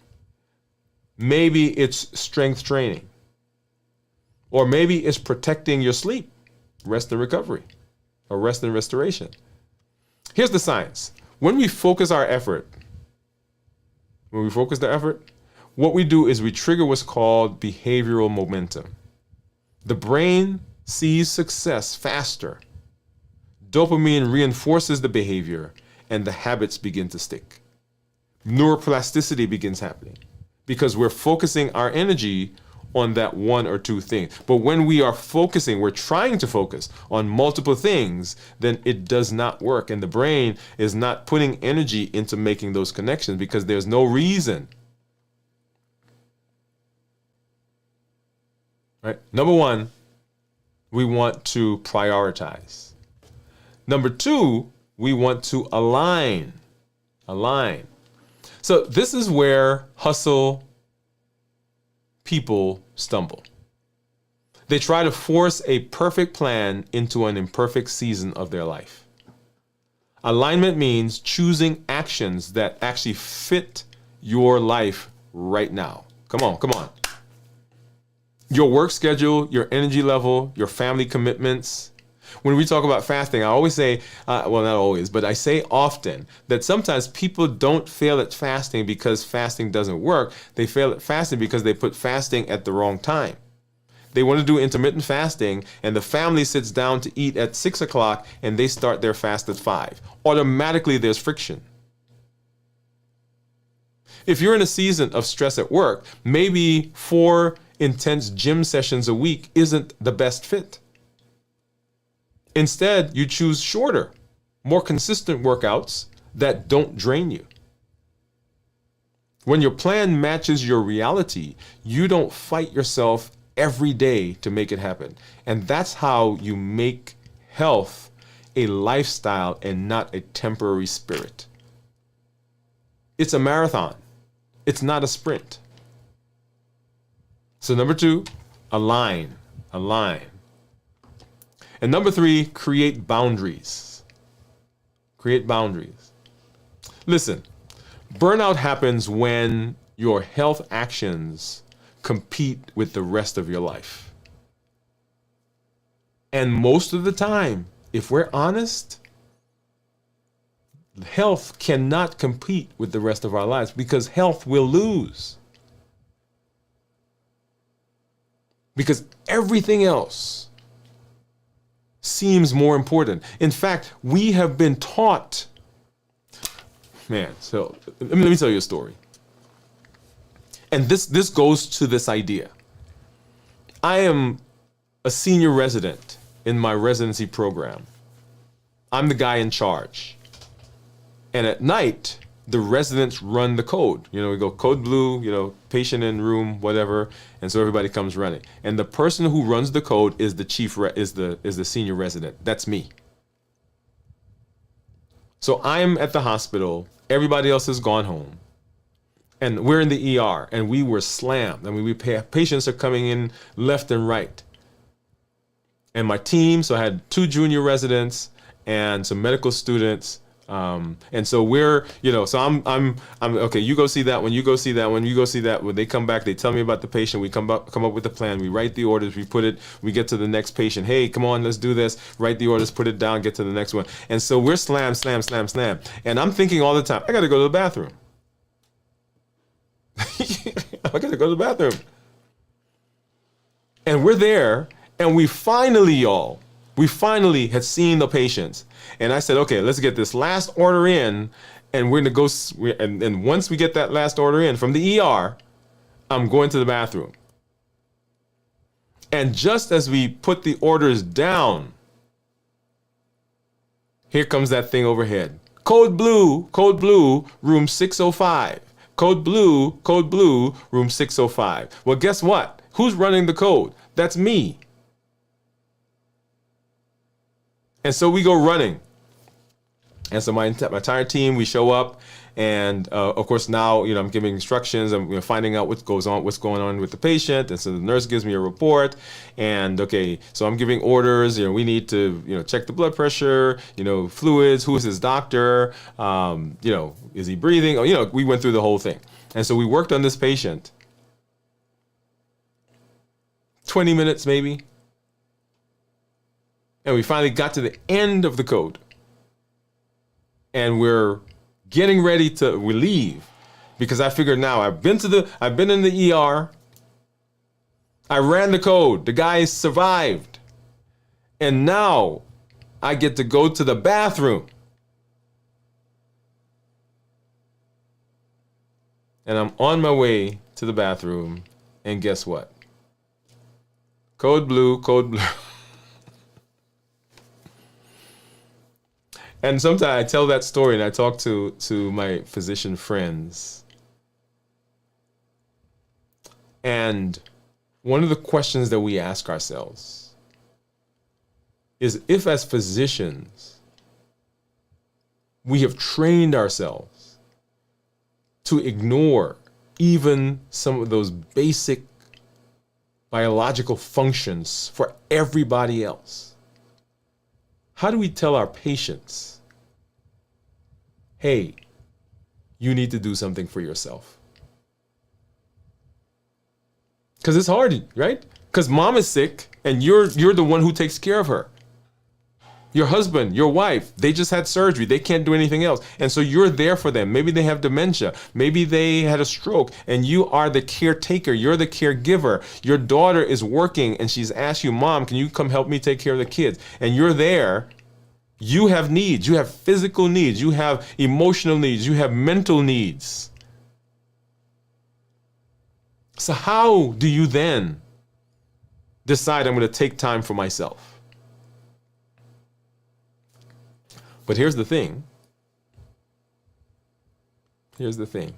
S1: Maybe it's strength training. Or maybe it's protecting your sleep, rest and recovery, or rest and restoration. Here's the science. When we focus our effort, what we do is we trigger what's called behavioral momentum. The brain sees success faster. Dopamine reinforces the behavior, and the habits begin to stick. Neuroplasticity begins happening because we're focusing our energy on that 1 or 2 things. But when we are focusing, we're trying to focus on multiple things, then it does not work. And the brain is not putting energy into making those connections because there's no reason. Right? Number 1, we want to prioritize. Number 2, we want to align. Align. So this is where hustle people stumble. They try to force a perfect plan into an imperfect season of their life. Alignment means choosing actions that actually fit your life right now. Come on, come on. Your work schedule, your energy level, your family commitments. When we talk about fasting, I always say, well, not always, but I say often that sometimes people don't fail at fasting because fasting doesn't work. They fail at fasting because they put fasting at the wrong time. They want to do intermittent fasting, and the family sits down to eat at 6 o'clock, and they start their fast at 5. Automatically, there's friction. If you're in a season of stress at work, maybe 4 intense gym sessions a week isn't the best fit. Instead, you choose shorter, more consistent workouts that don't drain you. When your plan matches your reality, you don't fight yourself every day to make it happen. And that's how you make health a lifestyle and not a temporary spirit. It's a marathon. It's not a sprint. So number 2, align. And number 3, create boundaries. Create boundaries. Listen, burnout happens when your health actions compete with the rest of your life. And most of the time, if we're honest, health cannot compete with the rest of our lives because health will lose. Because everything else seems more important. In fact, we have been taught, so let me tell you a story. And this goes to this idea. I am a senior resident in my residency program. I'm the guy in charge. And at night, the residents run the code. We go code blue, patient in room, whatever. And so everybody comes running. And the person who runs the code is the is the senior resident. That's me. So I'm at the hospital. Everybody else has gone home. And we're in the ER, and we were slammed. Patients are coming in left and right. And my team, so I had 2 junior residents and some medical students. And so we're, so I'm okay. You go see that one. You go see that one. You go see that. When they come back, they tell me about the patient. We come up with a plan. We write the orders. We get to the next patient. Hey, come on, let's do this. Write the orders, put it down, get to the next one. And so we're slam. And I'm thinking all the time, I got to go to the bathroom. I got to go to the bathroom. And we're there, and we finally had seen the patients. And I said, okay, let's get this last order in, and we're going to go, and once we get that last order in from the ER, I'm going to the bathroom. And just as we put the orders down, here comes that thing overhead. Code blue, room 605. Code blue, room 605. Well, guess what? Who's running the code? That's me. And so we go running. And so my entire team, we show up. And of course, now, I'm giving instructions. I'm finding out what's going on with the patient. And so the nurse gives me a report. And okay, so I'm giving orders. We need to, check the blood pressure, fluids, who is his doctor, is he breathing? We went through the whole thing. And so we worked on this patient 20 minutes maybe. And we finally got to the end of the code. And we're getting ready to leave because I figured now I've been in the ER. I ran the code. The guy survived. And now I get to go to the bathroom. And I'm on my way to the bathroom. And guess what? Code blue. And sometimes I tell that story and I talk to my physician friends. And one of the questions that we ask ourselves is if as physicians, we have trained ourselves to ignore even some of those basic biological functions for everybody else. How do we tell our patients, hey, you need to do something for yourself? Because it's hard, right? Because mom is sick and you're the one who takes care of her. Your husband, your wife, they just had surgery. They can't do anything else. And so you're there for them. Maybe they have dementia. Maybe they had a stroke and you are the caretaker. You're the caregiver. Your daughter is working and she's asked you, Mom, can you come help me take care of the kids? And you're there. You have needs. You have physical needs. You have emotional needs. You have mental needs. So how do you then decide I'm going to take time for myself? But here's the thing. Here's the thing.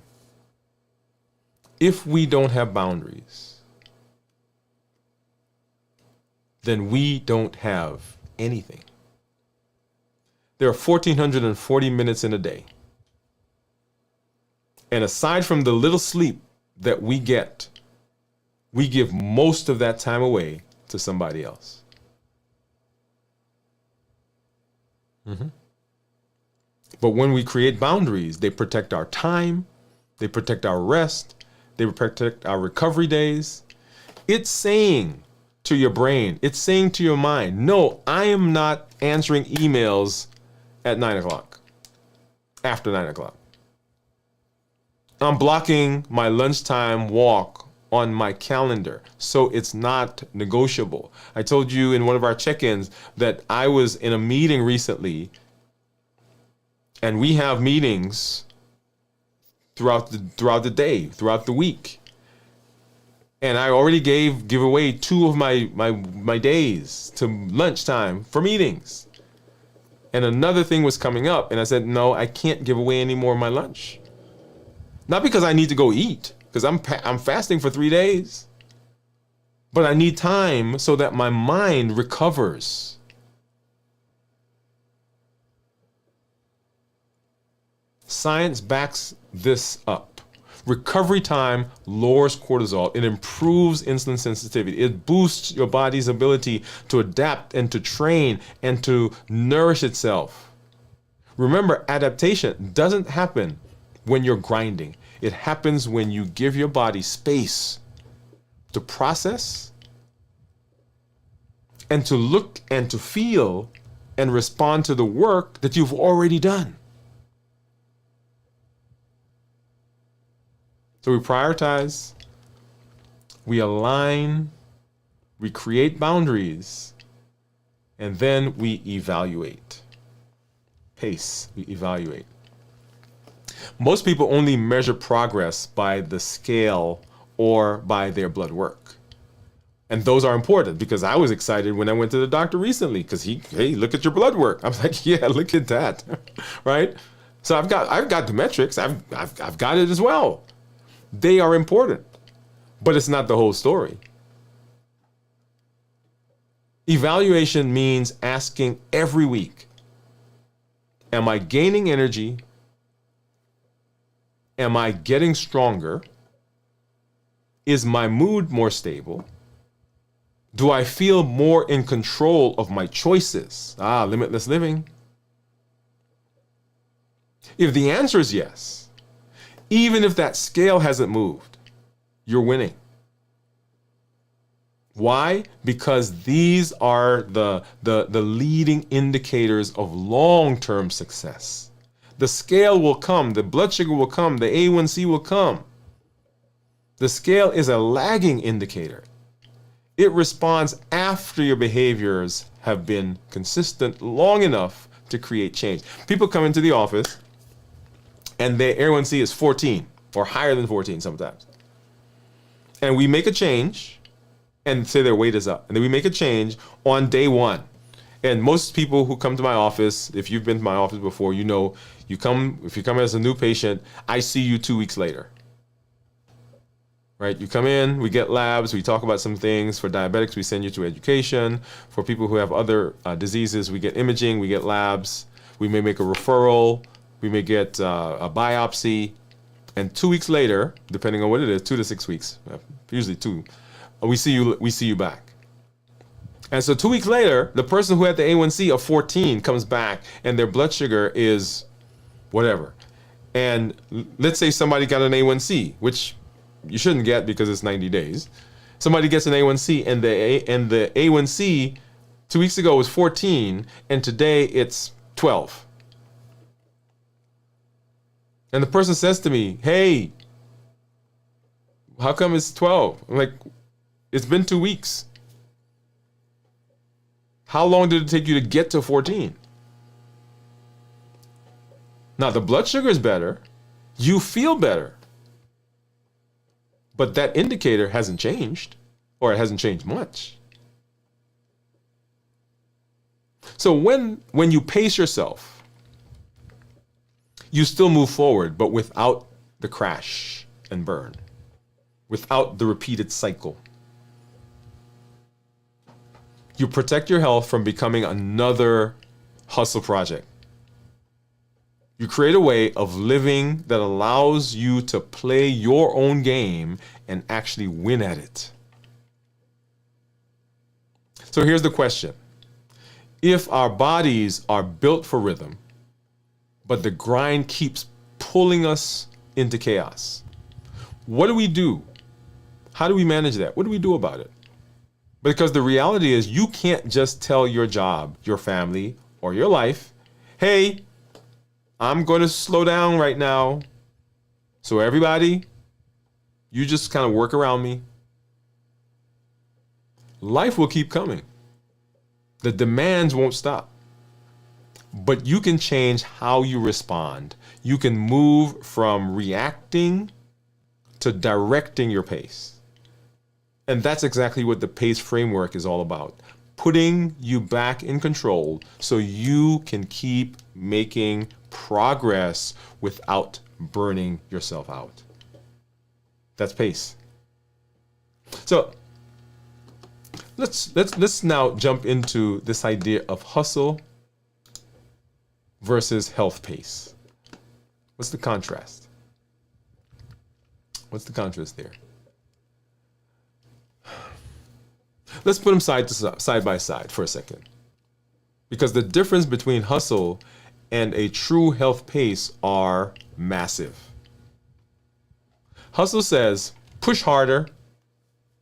S1: If we don't have boundaries, then we don't have anything. There are 1,440 minutes in a day. And aside from the little sleep that we get, we give most of that time away to somebody else. Mm-hmm. But when we create boundaries, they protect our time, they protect our rest, they protect our recovery days. It's saying to your brain, it's saying to your mind, no, I am not answering emails at 9 o'clock, after 9 o'clock. I'm blocking my lunchtime walk on my calendar, so it's not negotiable. I told you in one of our check-ins that I was in a meeting recently, and we have meetings throughout the day, throughout the week. And I already give away 2 of my days to lunchtime for meetings. And another thing was coming up, and I said, no, I can't give away any more of my lunch. Not because I need to go eat, because I'm fasting for 3 days. But I need time so that my mind recovers. Science backs this up. Recovery time lowers cortisol. It improves insulin sensitivity. It boosts your body's ability to adapt and to train and to nourish itself. Remember, adaptation doesn't happen when you're grinding. It happens when you give your body space to process and to look and to feel and respond to the work that you've already done. So we prioritize, we align, we create boundaries, and then we evaluate. Pace, we evaluate. Most people only measure progress by the scale or by their blood work. And those are important because I was excited when I went to the doctor recently because hey, look at your blood work. I was like, yeah, look at that, right? So I've got the metrics. I've got it as well. They are important, but it's not the whole story. Evaluation means asking every week, am I gaining energy? Am I getting stronger? Is my mood more stable? Do I feel more in control of my choices? Limitless living. If the answer is yes, even if that scale hasn't moved, you're winning. Why? Because these are the leading indicators of long-term success. The scale will come, the blood sugar will come, the A1C will come. The scale is a lagging indicator. It responds after your behaviors have been consistent long enough to create change. People come into the office and their A1C is 14 or higher than 14 sometimes. And we make a change and say their weight is up. And then we make a change on day 1. And most people who come to my office, if you've been to my office before, you know, if you come as a new patient, I see you 2 weeks later. right? You come in, we get labs, we talk about some things. For diabetics, we send you to education. For people who have other diseases, we get imaging, we get labs. We may make a referral, we may get a biopsy, and 2 weeks later, depending on what it is, 2 to 6 weeks, usually 2, we see you back. And so 2 weeks later, the person who had the A1C of 14 comes back and their blood sugar is whatever. And let's say somebody got an A1C, which you shouldn't get because it's 90 days. Somebody gets an A1C and the A1C 2 weeks ago was 14 and today it's 12. And the person says to me, hey, how come it's 12? I'm like, it's been 2 weeks. How long did it take you to get to 14? Now, the blood sugar is better. You feel better. But that indicator hasn't changed, or it hasn't changed much. So when you pace yourself, you still move forward, but without the crash and burn, without the repeated cycle. You protect your health from becoming another hustle project. You create a way of living that allows you to play your own game and actually win at it. So here's the question. If our bodies are built for rhythm, but the grind keeps pulling us into chaos, what do we do? How do we manage that? What do we do about it? Because the reality is you can't just tell your job, your family, or your life, hey, I'm going to slow down right now. So everybody, you just kind of work around me. Life will keep coming. The demands won't stop. But you can change how you respond. You can move from reacting to directing your pace. And that's exactly what the PACE framework is all about. Putting you back in control so you can keep making progress without burning yourself out. That's PACE. So let's now jump into this idea of hustle versus health pace. What's the contrast? What's the contrast there? Let's put them side by side for a second. Because the difference between hustle and a true health pace are massive. Hustle says, push harder,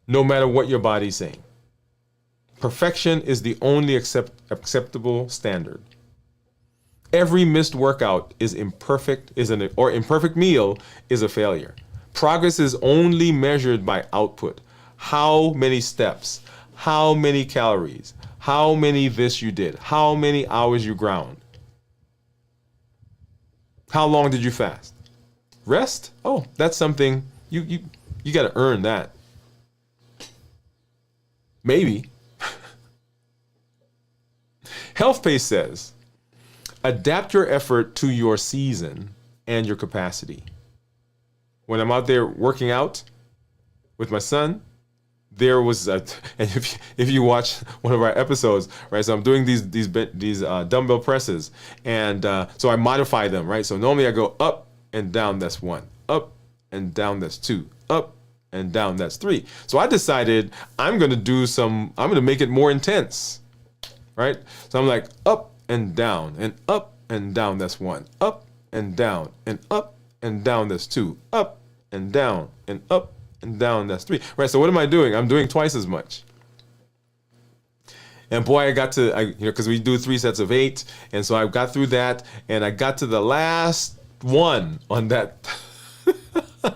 S1: no matter what your body's saying. Perfection is the only acceptable standard. Every missed workout is imperfect meal is a failure. Progress is only measured by output. How many steps? How many calories? How many this you did? How many hours you ground? How long did you fast? Rest? Oh, that's something you got to earn that. Maybe. Health Pace says, adapt your effort to your season and your capacity. When I'm out there working out with my son, there was and if you watch one of our episodes, right? So I'm doing these dumbbell presses, and so I modify them, right? So normally I go up and down, that's 1, up and down, that's 2, up and down, that's 3. So I decided I'm gonna make it more intense, right? So I'm like up and down, that's 1, up and down, that's 2, up and down, and down, that's 3. Right, so what am I doing? I'm doing twice as much. And boy, I got to, because we do 3 sets of 8, and so I got through that, and I got to the last one on that,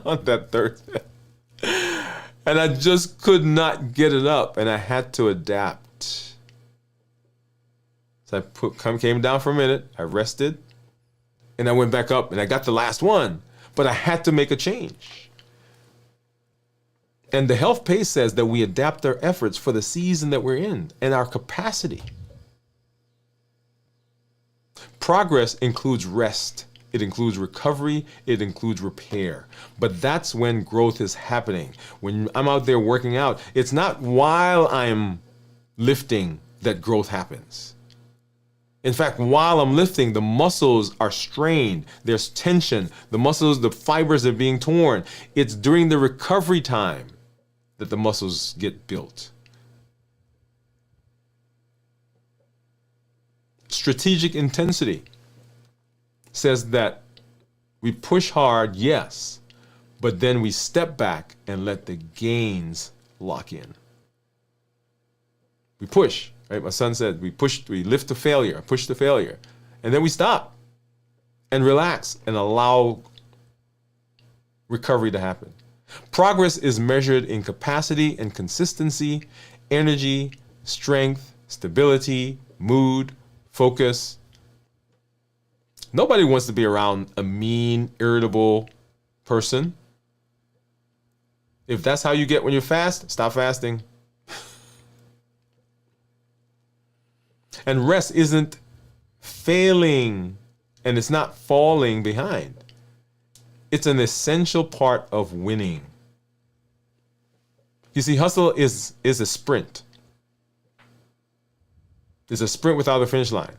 S1: on that third set. And I just could not get it up, and I had to adapt. So I came down for a minute, I rested, and I went back up, and I got the last one, but I had to make a change. And the health pace says that we adapt our efforts for the season that we're in and our capacity. Progress includes rest It includes recovery. It includes repair. But that's when growth is happening. When I'm out there working out, it's not while I'm lifting that growth happens. In fact, while I'm lifting, the muscles are strained. There's tension. The muscles, the fibers are being torn. It's during the recovery time that the muscles get built. Strategic intensity says that we push hard, yes, but then we step back and let the gains lock in. We push, right? My son said we lift to failure, push to failure, and then we stop and relax and allow recovery to happen. Progress is measured in capacity and consistency, energy, strength, stability, mood, focus. Nobody wants to be around a mean, irritable person. If that's how you get when you fast, stop fasting. And rest isn't failing, and it's not falling behind. It's an essential part of winning. You see, hustle is a sprint. It's a sprint without a finish line.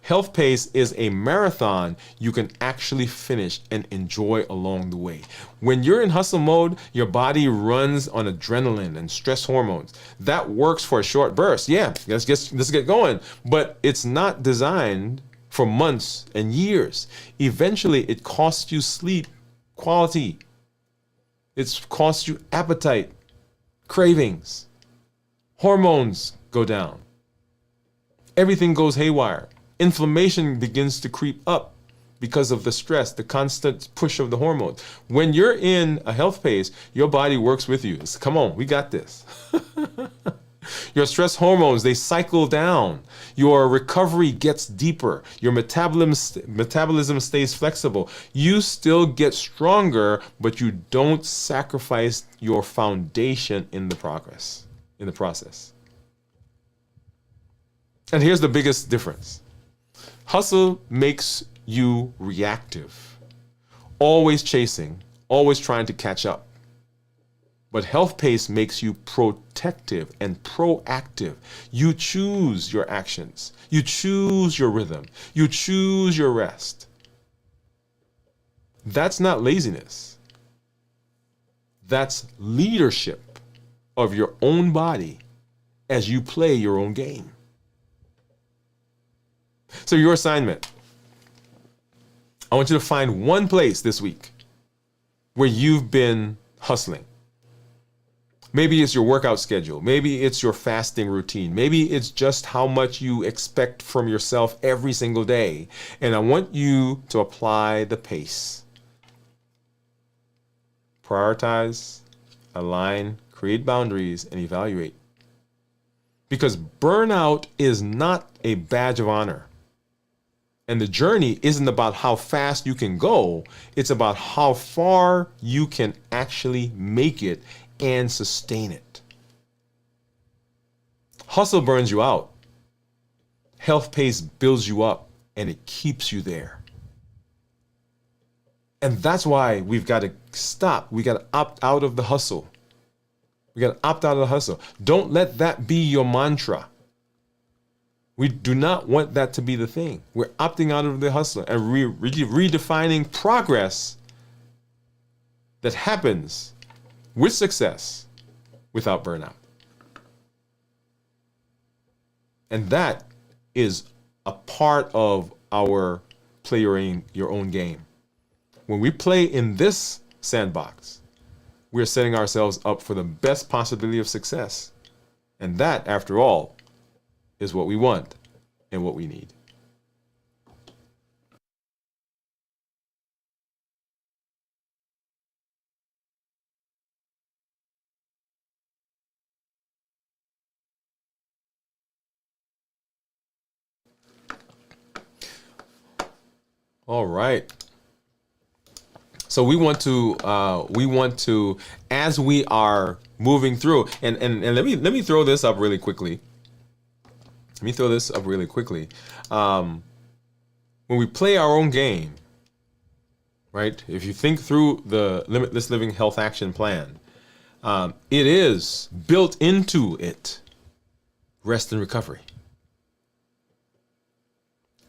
S1: Health pace is a marathon you can actually finish and enjoy along the way. When you're in hustle mode, your body runs on adrenaline and stress hormones. That works for a short burst. Yeah, let's get going. But it's not designed for months and years. Eventually, it costs you sleep quality. It costs you appetite, cravings. Hormones go down. Everything goes haywire. Inflammation begins to creep up because of the stress, the constant push of the hormones. When you're in a health pace, your body works with you. It's, come on, we got this. Your stress hormones, they cycle down. Your recovery gets deeper. Your metabolism stays flexible. You still get stronger, but you don't sacrifice your foundation in the process. And here's the biggest difference. Hustle makes you reactive, always chasing, always trying to catch up. But health pace makes you protective and proactive. You choose your actions. You choose your rhythm. You choose your rest. That's not laziness. That's leadership of your own body as you play your own game. So your assignment, I want you to find one place this week where you've been hustling. Maybe it's your workout schedule. Maybe it's your fasting routine. Maybe it's just how much you expect from yourself every single day. And I want you to apply the pace. Prioritize, align, create boundaries, and evaluate. Because burnout is not a badge of honor. And the journey isn't about how fast you can go. It's about how far you can actually make it and sustain it. Hustle burns you out. Health pace builds you up and it keeps you there. And that's why we've got to stop. We got to opt out of the hustle. We got to opt out of the hustle. Don't let that be your mantra. We do not want that to be the thing. We're opting out of the hustle and redefining progress that happens with success without burnout. And that is a part of our play your own game. When we play in this sandbox, we're setting ourselves up for the best possibility of success. And that, after all, is what we want and what we need. All right. So we want to, as we are moving through, and let me throw this up really quickly. when we play our own game, right? If you think through the Limitless Living Health Action Plan, it is built into it. Rest and recovery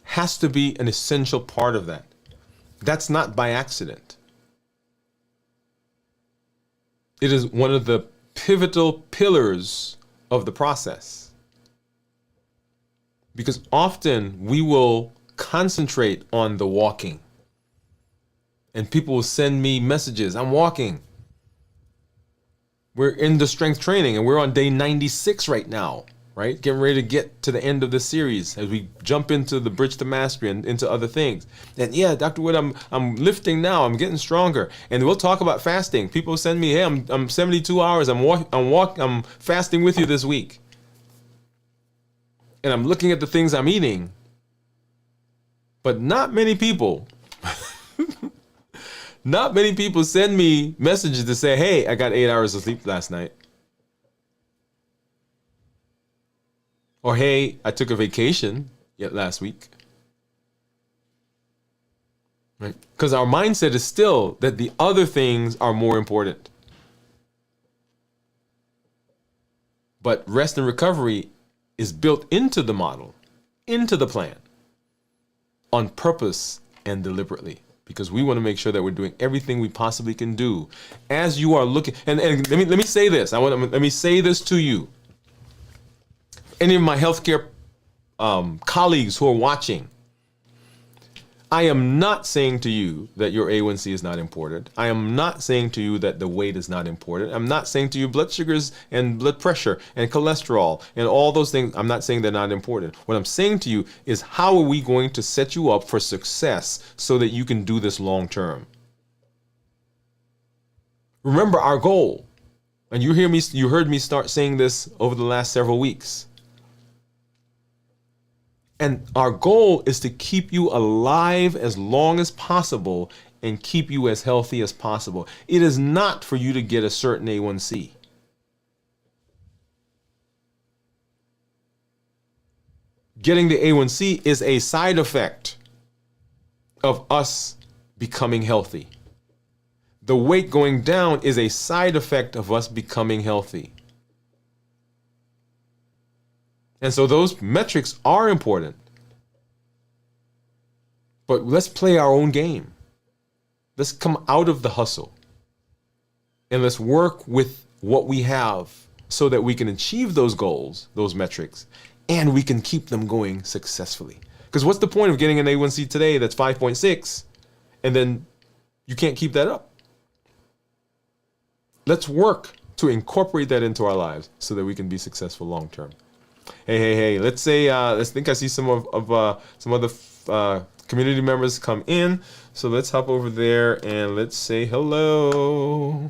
S1: has to be an essential part of that. That's not by accident. It is one of the pivotal pillars of the process. Because often we will concentrate on the walking. And people will send me messages, I'm walking. We're in the strength training and we're on day 96 right now, right? Getting ready to get to the end of the series as we jump into the bridge to mastery and into other things. And yeah, Dr. Woode, I'm lifting now, I'm getting stronger. And we'll talk about fasting. People send me, hey, I'm 72 hours, I'm fasting with you this week. And I'm looking at the things I'm eating. But not many people send me messages to say, hey, I got 8 hours of sleep last night. Or, hey, I took a vacation last week. Right? Because our mindset is still that the other things are more important. But rest and recovery is built into the model, into the plan, on purpose and deliberately. Because we want to make sure that we're doing everything we possibly can do. As you are looking, and let me say this. Let me say this to you. Any of my healthcare colleagues who are watching, I am not saying to you that your A1C is not important. I am not saying to you that the weight is not important. I'm not saying to you blood sugars and blood pressure and cholesterol and all those things. I'm not saying they're not important. What I'm saying to you is how are we going to set you up for success so that you can do this long term? Remember our goal, and you heard me start saying this over the last several weeks. And our goal is to keep you alive as long as possible and keep you as healthy as possible. It is not for you to get a certain A1C. Getting the A1C is a side effect of us becoming healthy. The weight going down is a side effect of us becoming healthy. And so those metrics are important. But let's play our own game. Let's come out of the hustle. And let's work with what we have so that we can achieve those goals, those metrics, and we can keep them going successfully. Because what's the point of getting an A1C today that's 5.6 and then you can't keep that up? Let's work to incorporate that into our lives so that we can be successful long term. Hey, let's think I see some other community members come in. So let's hop over there and let's say hello.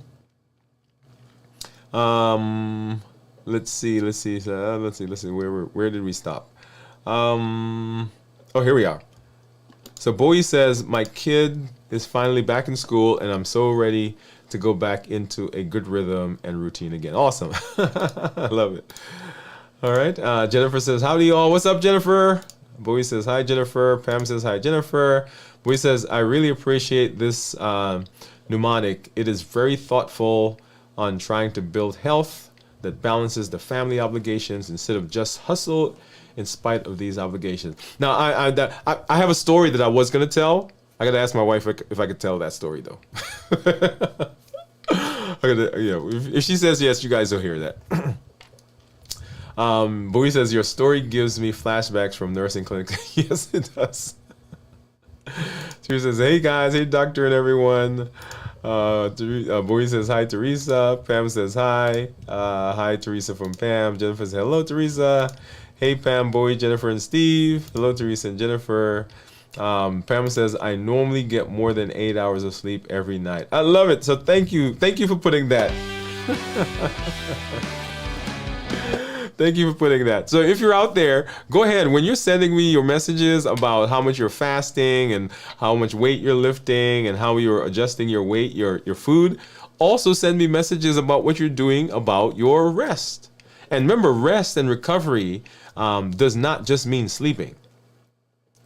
S1: Let's see. Where did we stop? Oh, here we are. So Bowie says, my kid is finally back in school and I'm so ready to go back into a good rhythm and routine again. Awesome. I love it. All right. Jennifer says, howdy y'all. What's up, Jennifer? Bowie says, hi, Jennifer. Pam says, hi, Jennifer. Bowie says, I really appreciate this mnemonic. It is very thoughtful on trying to build health that balances the family obligations instead of just hustle in spite of these obligations. Now, I have a story that I was going to tell. I got to ask my wife if I could tell that story, though. If she says yes, you guys will hear that. Bowie says, your story gives me flashbacks from nursing clinic. Yes, it does. She says, hey guys, hey doctor and everyone. Bowie says, hi Teresa. Pam says, hi. Hi Teresa from Pam. Jennifer says, hello Teresa. Hey Pam, Bowie, Jennifer, and Steve. Hello Teresa and Jennifer. Pam says, I normally get more than 8 hours of sleep every night. I love it. So thank you for putting that. Thank you for putting that. So if you're out there, go ahead. When you're sending me your messages about how much you're fasting and how much weight you're lifting and how you're adjusting your weight, your food, also send me messages about what you're doing about your rest. And remember, rest and recovery does not just mean sleeping.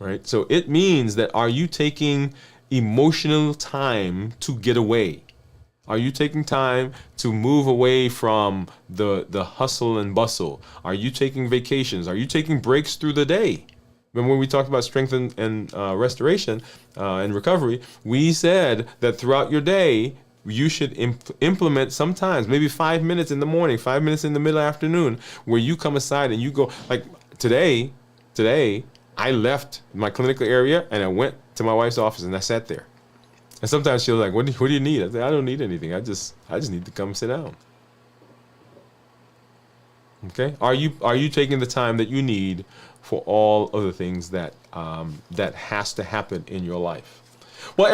S1: right? So it means that, are you taking emotional time to get away? Are you taking time to move away from the hustle and bustle? Are you taking vacations? Are you taking breaks through the day? Remember when we talked about strength and restoration and recovery, we said that throughout your day, you should implement sometimes, maybe 5 minutes in the morning, 5 minutes in the middle afternoon, where you come aside and you go, like today, I left my clinical area and I went to my wife's office and I sat there. And sometimes she'll like, what do you need? I say, I don't need anything. I just need to come sit down. Okay? Are you taking the time that you need for all of the things that that has to happen in your life? Well,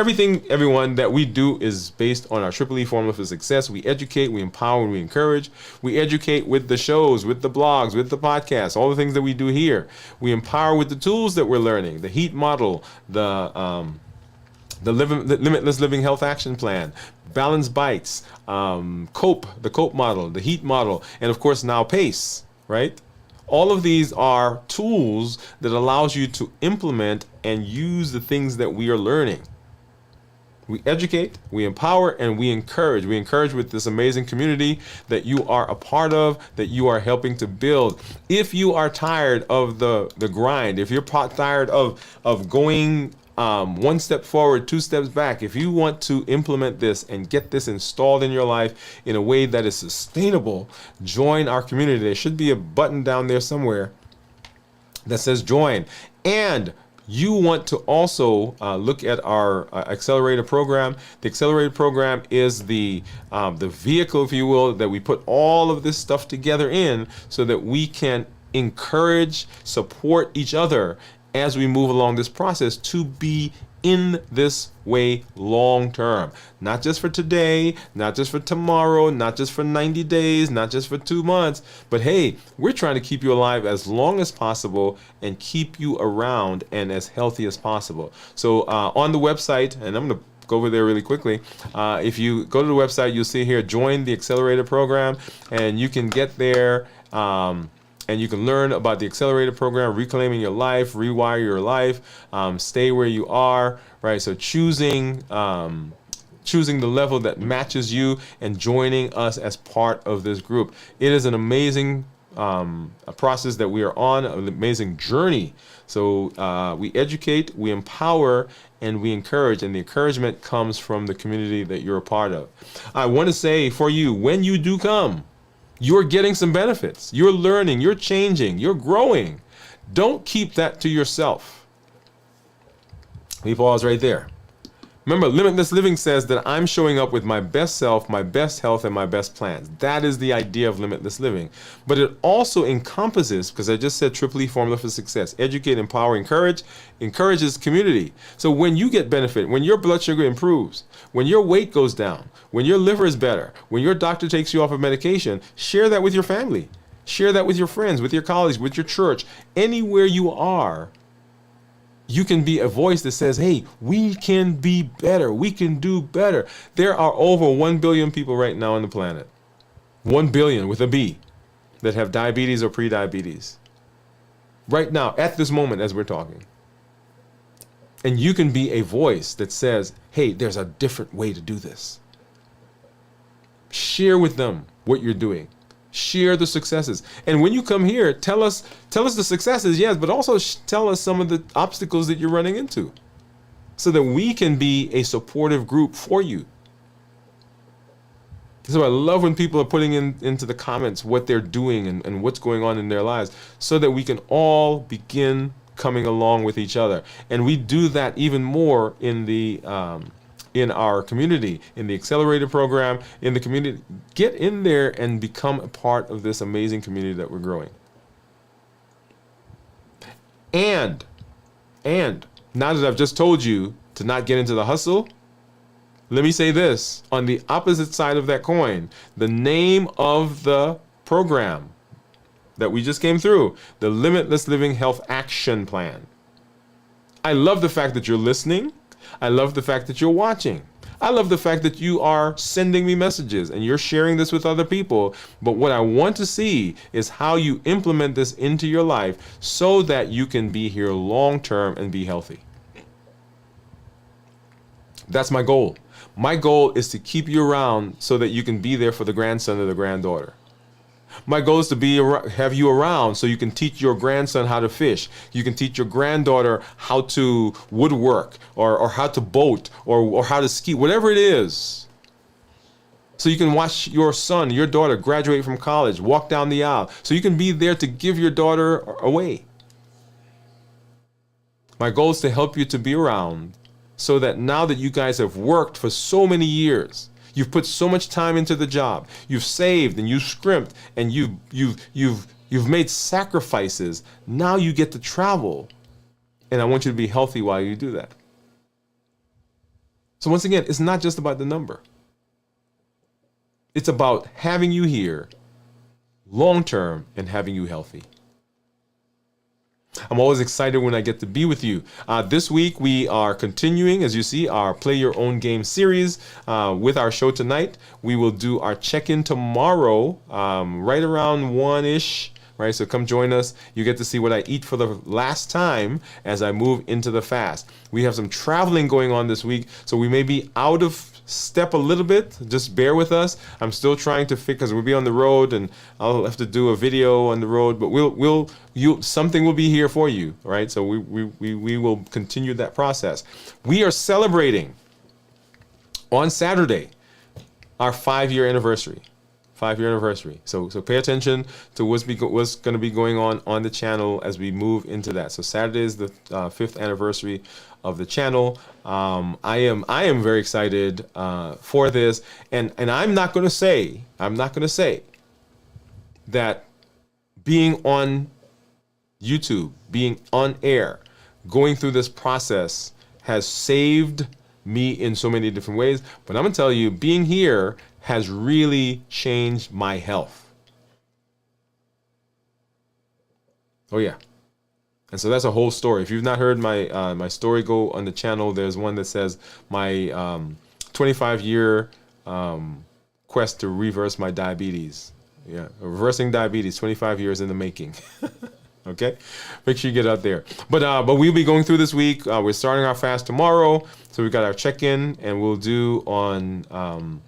S1: everyone, that we do is based on our Triple E formula for success. We educate, we empower, and we encourage. We educate with the shows, with the blogs, with the podcasts, all the things that we do here. We empower with the tools that we're learning, the HEAT model, the Limitless Living Health Action Plan, Balance Bites, the COPE model, the HEAT model, and of course now PACE, right? All of these are tools that allows you to implement and use the things that we are learning. We educate, we empower, and we encourage. We encourage with this amazing community that you are a part of, that you are helping to build. If you are tired of the grind, if you're tired of going one step forward, 2 steps back, if you want to implement this and get this installed in your life in a way that is sustainable, join our community. There should be a button down there somewhere that says join. And you want to also look at our accelerator program. The accelerator program is the vehicle, if you will, that we put all of this stuff together in so that we can encourage, support each other as we move along this process to be in this way long term. Not just for today, not just for tomorrow, not just for 90 days, not just for 2 months, but hey, we're trying to keep you alive as long as possible and keep you around and as healthy as possible. So on the website, and I'm going to go over there really quickly. If you go to the website, you'll see here, join the accelerator program, and you can get there and you can learn about the accelerator program, reclaiming your life, rewire your life, stay where you are, right? So choosing the level that matches you and joining us as part of this group. It is an amazing a process that we are on, an amazing journey. So we educate, we empower, and we encourage, and the encouragement comes from the community that you're a part of. I want to say for you, when you do come, you're getting some benefits. You're learning, you're changing, you're growing. Don't keep that to yourself. We pause right there. Remember, Limitless Living says that I'm showing up with my best self, my best health, and my best plans. That is the idea of Limitless Living. But it also encompasses, because I just said Triple E formula for success, educate, empower, encourage, encourages community. So when you get benefit, when your blood sugar improves, when your weight goes down, when your liver is better, when your doctor takes you off of medication, share that with your family. Share that with your friends, with your colleagues, with your church, anywhere you are. You can be a voice that says, hey, we can be better. We can do better. There are over 1 billion people right now on the planet. 1 billion with a B that have diabetes or pre-diabetes. Right now, at this moment as we're talking. And you can be a voice that says, hey, there's a different way to do this. Share with them what you're doing. Share the successes. And when you come here, tell us the successes, yes, but also tell us some of the obstacles that you're running into so that we can be a supportive group for you. So I love when people are putting into the comments what they're doing and what's going on in their lives so that we can all begin coming along with each other. And we do that even more in our community, in the accelerator program, in the community. Get in there and become a part of this amazing community that we're growing. And now that I've just told you to not get into the hustle, let me say this. On the opposite side of that coin, the name of the program that we just came through, the Limitless Living Health Action Plan. I love the fact that you're listening. I love the fact that you're watching. I love the fact that you are sending me messages and you're sharing this with other people. But what I want to see is how you implement this into your life so that you can be here long term and be healthy. That's my goal. My goal is to keep you around so that you can be there for the grandson or the granddaughter. My goal is to have you around so you can teach your grandson how to fish. You can teach your granddaughter how to woodwork or how to boat or how to ski, whatever it is. So you can watch your son, your daughter graduate from college, walk down the aisle. So you can be there to give your daughter away. My goal is to help you to be around so that now that you guys have worked for so many years, you've put so much time into the job. You've saved and you've scrimped and you've made sacrifices. Now you get to travel. And I want you to be healthy while you do that. So once again, it's not just about the number. It's about having you here long term and having you healthy. I'm always excited when I get to be with you. This week we are continuing, as you see, our Play Your Own Game series with our show tonight. We will do our check-in tomorrow, right around 1-ish. Right, so come join us. You get to see what I eat for the last time as I move into the fast. We have some traveling going on this week, so we may be out of step a little bit. Just bear with us. I'm still trying to fix, because we'll be on the road, and I'll have to do a video on the road. But something will be here for you, right? So we will continue that process. We are celebrating on Saturday our 5-year anniversary. 5-year anniversary. So pay attention to what's going to be going on the channel as we move into that. So Saturday is the 5th anniversary of the channel. I am very excited for this, and I'm not going to say that being on YouTube, being on air, going through this process has saved me in so many different ways. But I'm going to tell you, being here has really changed my health. Oh yeah. And so that's a whole story. If you've not heard my story, go on the channel. There's one that says my 25-year quest to reverse my diabetes. Yeah, reversing diabetes, 25 years in the making. Okay, make sure you get out there. But we'll be going through this week. We're starting our fast tomorrow, so we've got our check-in, and we'll do on.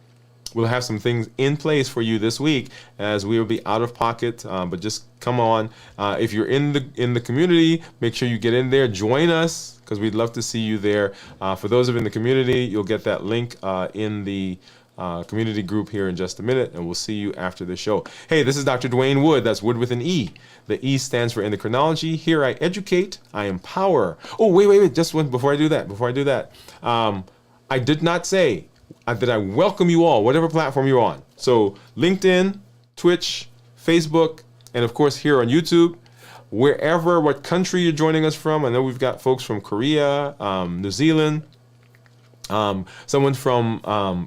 S1: We'll have some things in place for you this week as we will be out of pocket. But just come on. If you're in the community, make sure you get in there. Join us, because we'd love to see you there. For those of you in the community, you'll get that link in the community group here in just a minute, and we'll see you after the show. Hey, this is Dr. Dwain Woode. That's Wood with an E. The E stands for endocrinology. Here I educate, I empower. Oh, wait. Just one before I do that. I did not say that I welcome you all, whatever platform you're on. So LinkedIn, Twitch, Facebook, and of course here on YouTube. Wherever, what country you're joining us from. I know we've got folks from Korea, New Zealand. Someone from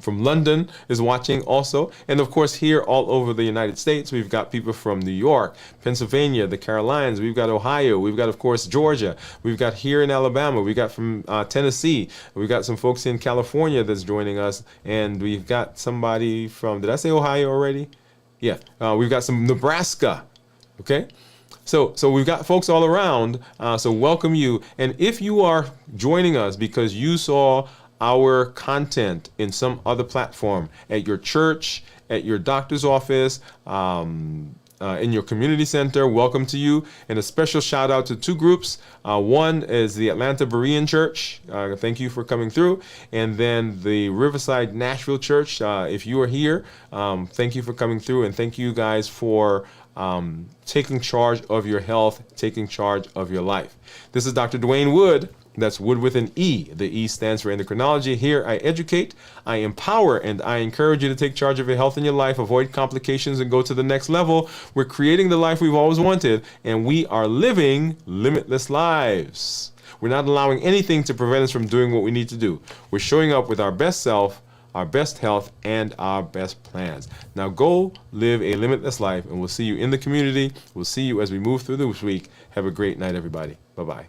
S1: London is watching also. And of course here all over the United States, we've got people from New York, Pennsylvania, the Carolinas, we've got Ohio, we've got of course Georgia, we've got here in Alabama, we've got from Tennessee, we've got some folks in California that's joining us, and we've got somebody from, did I say Ohio already? Yeah, we've got some Nebraska, okay? So we've got folks all around, so welcome you. And if you are joining us because you saw our content in some other platform, at your church, at your doctor's office, in your community center, welcome to you. And a special shout out to 2 groups. One is the Atlanta Berean Church. Thank you for coming through. And then the Riverside Nashville Church. If you are here, thank you for coming through. And thank you guys for taking charge of your health, taking charge of your life. This is Dr. Dwain Woode. That's Wood with an E. The E stands for endocrinology. Here I educate, I empower, and I encourage you to take charge of your health and your life, avoid complications, and go to the next level. We're creating the life we've always wanted, and we are living limitless lives. We're not allowing anything to prevent us from doing what we need to do. We're showing up with our best self, our best health, and our best plans. Now go live a limitless life, and we'll see you in the community. We'll see you as we move through this week. Have a great night, everybody. Bye-bye.